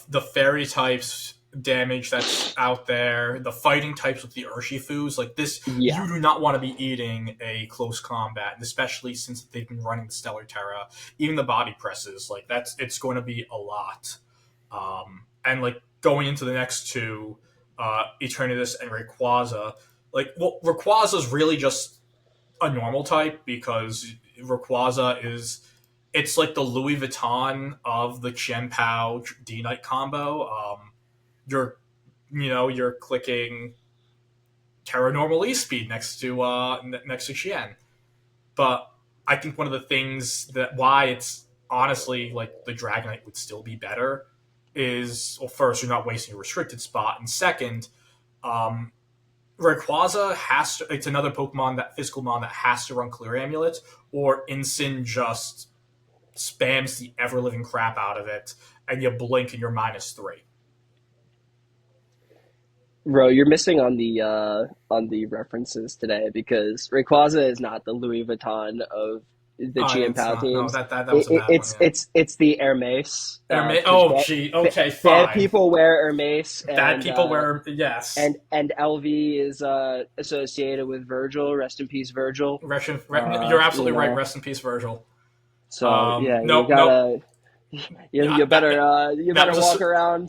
the fairy types damage that's out there, the fighting types with the Urshifus, like this, yeah, you do not want to be eating a close combat, and especially since they've been running the Stellar Terra, even the body presses, like it's going to be a lot. And like going into the next two, Eternatus and Rayquaza, Rayquaza is really just a normal type because Rayquaza it's like the Louis Vuitton of the Chien-Pao D-Knight combo. You're clicking Terra Normal E-Speed next to Chien. But I think one of the things that why it's honestly like the Dragonite would still be better is, well, first, you're not wasting a restricted spot, and second, Rayquaza it's another physical mon that has to run Clear Amulet, or Incin just spams the ever-living crap out of it, and you blink and you're -3. Bro, you're missing on the references today because Rayquaza is not the Louis Vuitton of the Chien-Pao No, teams. that was a bad It's one. Yeah. it's the Hermes. Gee, okay, Bad fine. people wear Hermes. Bad people wear, yes. And LV is associated with Virgil. Rest in peace, Virgil. You're absolutely right. Rest in peace, Virgil. So you gotta. You better walk around.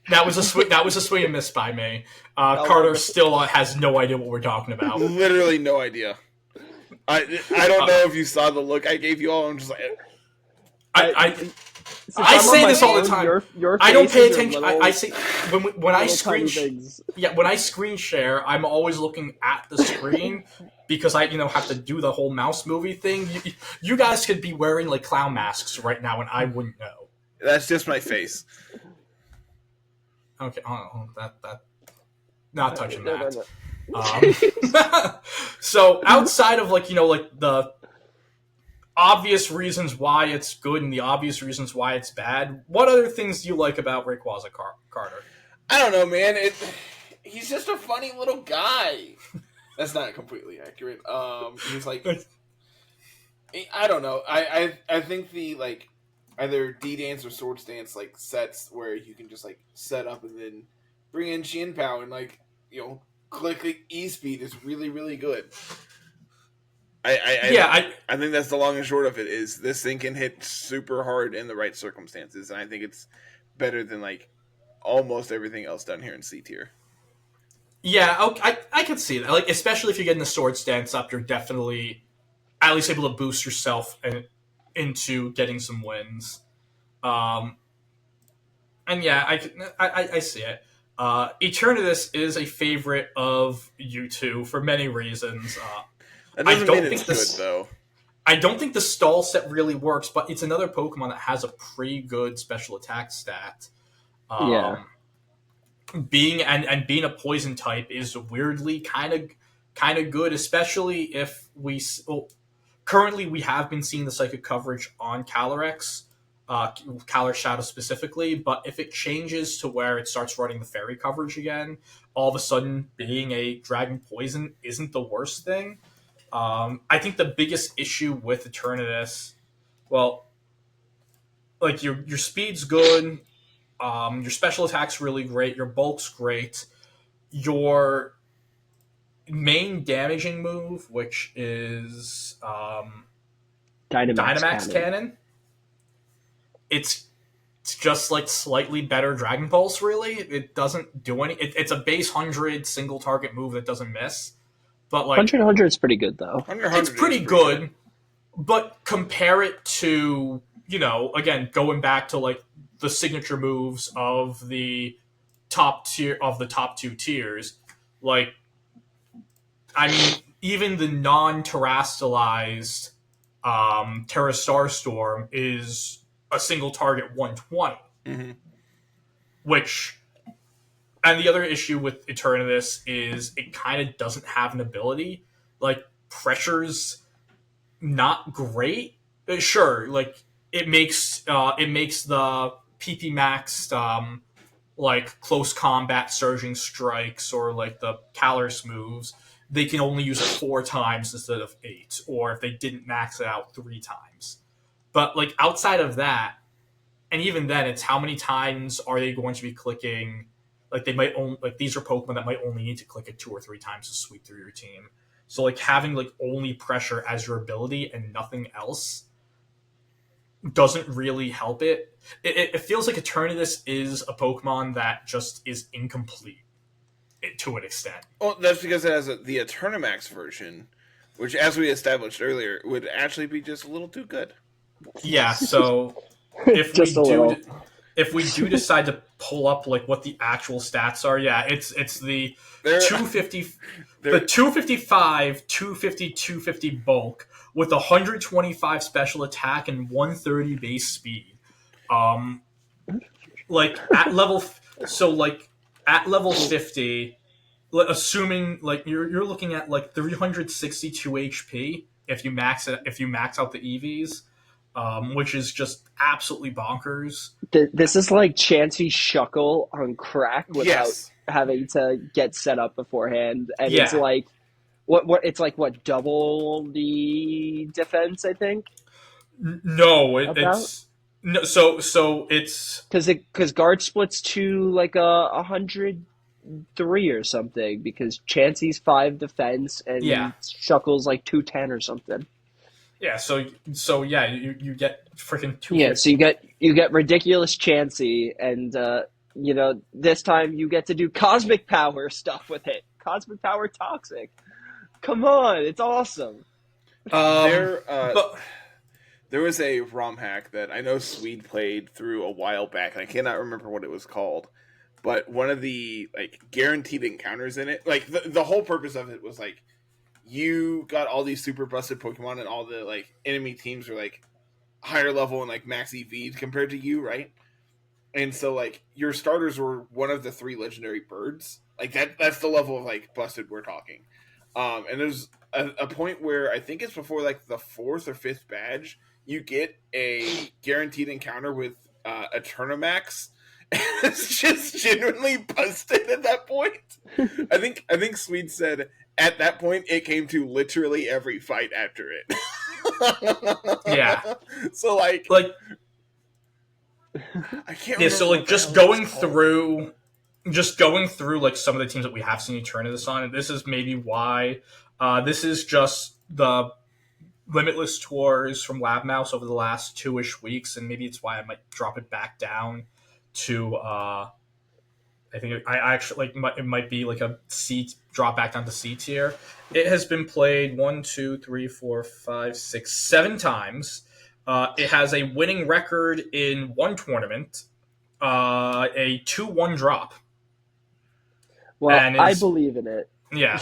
That was a swing and miss by me. Carter still has no idea what we're talking about. Literally no idea. I don't know if you saw the look I gave you all. I'm just like, I say this all the time. Your I don't pay faces are attention. little- I say when I screen things. when I screen share, I'm always looking at the screen because I have to do the whole mouse movie thing. You guys could be wearing like clown masks right now, and I wouldn't know. that's just my face. Okay, that not touching that. No. So outside of like the obvious reasons why it's good and the obvious reasons why it's bad, what other things do you like about Rayquaza, Carter? I don't know, man. He's just a funny little guy. That's not completely accurate. He's like, I don't know. I think the like either D dance or Swords Dance like sets where you can just like set up and then bring in Chien-Pao and like click E-Speed is really, really good. I think that's the long and short of it. Is this thing can hit super hard in the right circumstances, and I think it's better than like almost everything else done here in C tier. Yeah, okay, I can see that. Like, especially if you're getting the sword stance up, you're definitely at least able to boost yourself into getting some wins. And yeah, I see it. Eternatus is a favorite of you two for many reasons. That doesn't mean it's good, though. I don't think the stall set really works, but it's another Pokemon that has a pretty good special attack stat. Being a poison type is weirdly kind of good, especially if currently we have been seeing the psychic coverage on Calyrex, Calyrex Shadow specifically, but if it changes to where it starts running the fairy coverage again, all of a sudden being a dragon poison isn't the worst thing. I think the biggest issue with Eternatus, well, like your speed's good, your special attack's really great, your bulk's great, your main damaging move, which is Dynamax Cannon. It's just like slightly better Dragon Pulse, really. It doesn't do any. It's a base 100 single target move that doesn't miss. But like 100 is pretty good though. It's pretty good, but compare it to again going back to like the signature moves of the top tier of the top two tiers. Like, I mean, even the non-terastallized Terra Starstorm is a single target 120, Mm-hmm. which. And the other issue with Eternatus is it kind of doesn't have an ability. Like, pressure's not great. Sure, like, it makes the PP Max like close combat surging strikes or like the calyrex moves, they can only use it 4 times instead of 8, or if they didn't max it out 3 times. But like outside of that, and even then, it's how many times are they going to be clicking? Like they might only like these are Pokemon that might only need to click it 2 or 3 times to sweep through your team. So like having like only pressure as your ability and nothing else doesn't really help it. It feels like Eternatus is a Pokemon that just is incomplete to an extent. Well, that's because it has the Eternamax version, which, as we established earlier, would actually be just a little too good. Yeah, so if Just a little. if we do decide to pull up like what the actual stats are, yeah, it's the They're 250 they're- the 255, 250, 250 bulk with 125 special attack and 130 base speed. Like at level so like at level 50, assuming like you're looking at like 362 HP if you max out the EVs, which is just absolutely bonkers. This is like Chansey Shuckle on crack without yes. having to get set up beforehand, and it's Yeah. like it's like what, double the defense, I think. No, About? it's no. So it's Because guard splits to like 103 or something, because Chansey's 5 defense and Yeah. Shuckle's like 210 or something. yeah. So yeah, you get freaking two. Yeah, so you get ridiculous Chansey, and this time you get to do cosmic power stuff with it. Cosmic power toxic. Come on, it's awesome. But There was a ROM hack that I know Swede played through a while back, and I cannot remember what it was called. But one of the like guaranteed encounters in it, like the whole purpose of it was like you got all these super busted Pokemon, and all the like enemy teams were like higher level and like max EV compared to you, right? And so like your starters were one of the 3 legendary birds. Like that's the level of like busted we're talking. And there's a point where I think it's before like the 4th or 5th badge, you get a guaranteed encounter with Eternamax. It's just genuinely busted at that point. I think Swede said at that point it came to literally every fight after it. Yeah. So like I can't remember. Yeah, so like what the hell it's called. just going through like some of the teams that we have seen Eternatus on, and this is maybe why this is just the limitless tours from Lab Mouse over the last 2-ish weeks, and maybe it's why I might drop it back down to I think I actually like it might be like a C, drop back down to C tier. It has been played 1, 2, 3, 4, 5, 6, 7 times. It has a winning record in 1 tournament, a 2-1 drop. Well, And I is- believe in it. Yeah.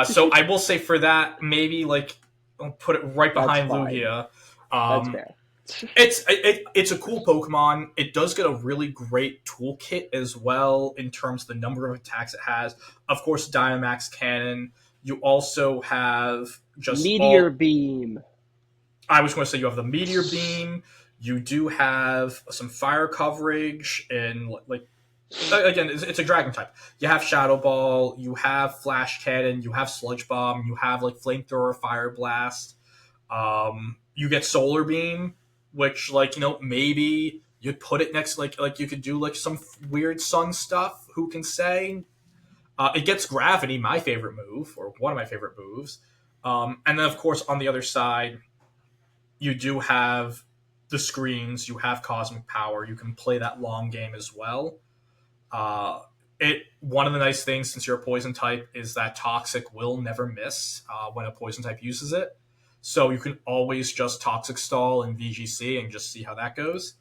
So I will say for that, maybe like I'll put it right behind That's fine. Lugia. That's fair. It's a cool Pokemon. It does get a really great toolkit as well in terms of the number of attacks it has. Of course, Dynamax Cannon. You also have just Meteor Beam. I was going to say you have the Meteor Beam. You do have some fire coverage, and like again, it's a Dragon type. You have Shadow Ball. You have Flash Cannon. You have Sludge Bomb. You have like Flamethrower, Fire Blast. You get Solar Beam, which maybe you'd put it next like you could do like some weird sun stuff. Who can say? It gets Gravity, my favorite move, or one of my favorite moves. And then of course on the other side, you do have the screens. You have Cosmic Power. You can play that long game as well. One of the nice things, since you're a poison type, is that Toxic will never miss when a poison type uses it. So you can always just Toxic Stall in VGC and just see how that goes.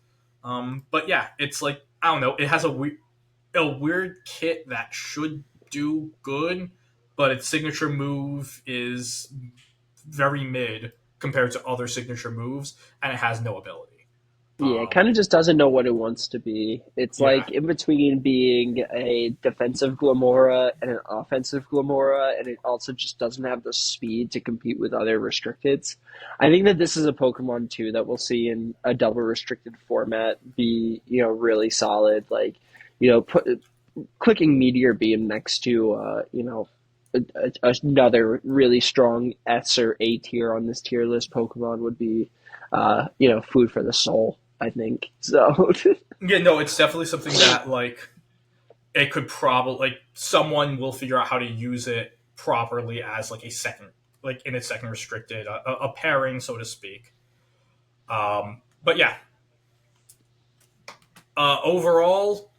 But yeah, it's like, I don't know, it has a weird kit that should do good, but its signature move is very mid. compared to other signature moves, and it has no ability. Yeah, it kind of just doesn't know what it wants to be. It's Yeah. like in between being a defensive Glamora and an offensive Glamora, and it also just doesn't have the speed to compete with other restricteds. I think that this is a Pokemon too that we'll see in a double restricted format be, really solid. Like, clicking Meteor Beam next to, another really strong S or A tier on this tier list Pokemon would be, food for the soul, I think. So, Yeah, no, it's definitely something that like it could probably like someone will figure out how to use it properly as like a second, like in its second restricted, a pairing, so to speak. But yeah, overall,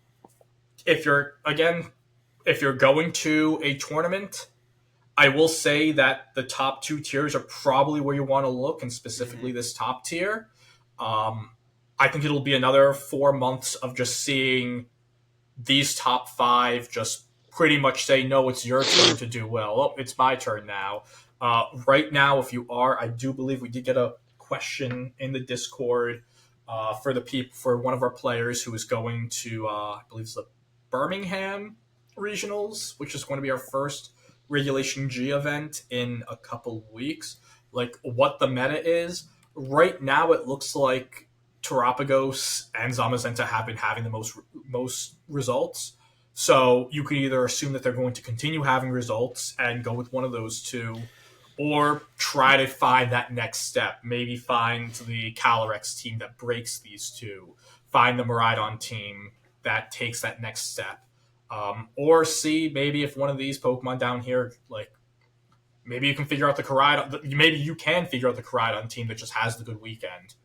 if you're going to a tournament, I will say that the top two tiers are probably where you want to look, and specifically this top tier. I think it'll be another 4 months of just seeing these top five just pretty much say, no, it's your turn to do well. Oh, it's my turn now. Right now, if you are, I do believe we did get a question in the Discord for one of our players who is going to, I believe it's the Birmingham regionals, which is going to be our first Regulation G event in a couple weeks. Like what the meta is right now, it looks like Terapagos and Zamazenta have been having the most results. So you could either assume that they're going to continue having results and go with one of those two, or try to find that next step. Maybe find the Calyrex team that breaks these two, find the Miraidon team that takes that next step, or see maybe if one of these Pokemon down here, like maybe you can figure out the Koraidon. Maybe you can figure out the Koraidon team that just has the good weekend.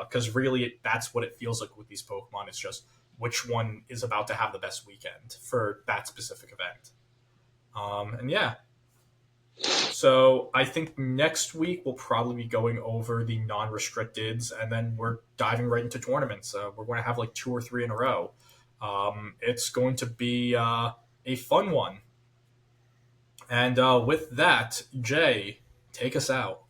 Because really, that's what it feels like with these Pokemon. It's just which one is about to have the best weekend for that specific event. And yeah. So I think next week we'll probably be going over the non-restricteds, and then we're diving right into tournaments. We're going to have like 2 or 3 in a row. It's going to be a fun one. And with that, Jay, take us out.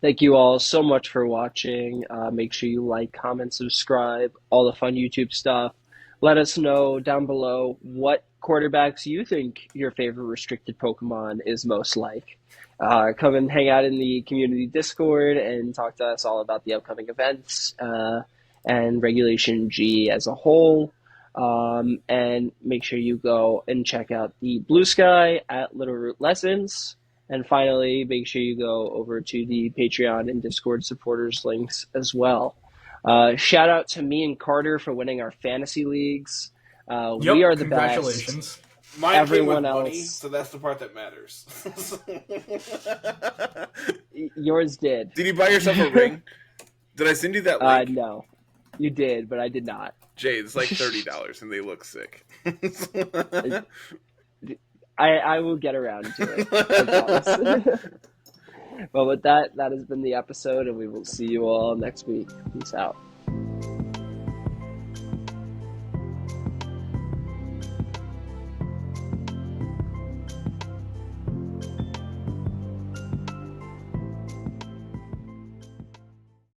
thank you all so much for watching. Make sure you like, comment, subscribe, all the fun YouTube stuff. Let us know down below what quarterbacks you think your favorite restricted Pokemon is most like. Come and hang out in the community Discord and talk to us all about the upcoming events and Regulation G as a whole. And make sure you go and check out the Blue Sky at Littleroot Lessons. And finally, make sure you go over to the Patreon and Discord supporters links as well. Shout out to me and Carter for winning our fantasy leagues. We are the congratulations. best. Mine Everyone came with else, money, so that's the part that matters. yours did. Did you buy yourself a ring? Did I send you that link? No, you did, but I did not. Jay, it's like $30, and they look sick. I will get around to it. I promise. Well, with that has been the episode, and we will see you all next week. Peace out.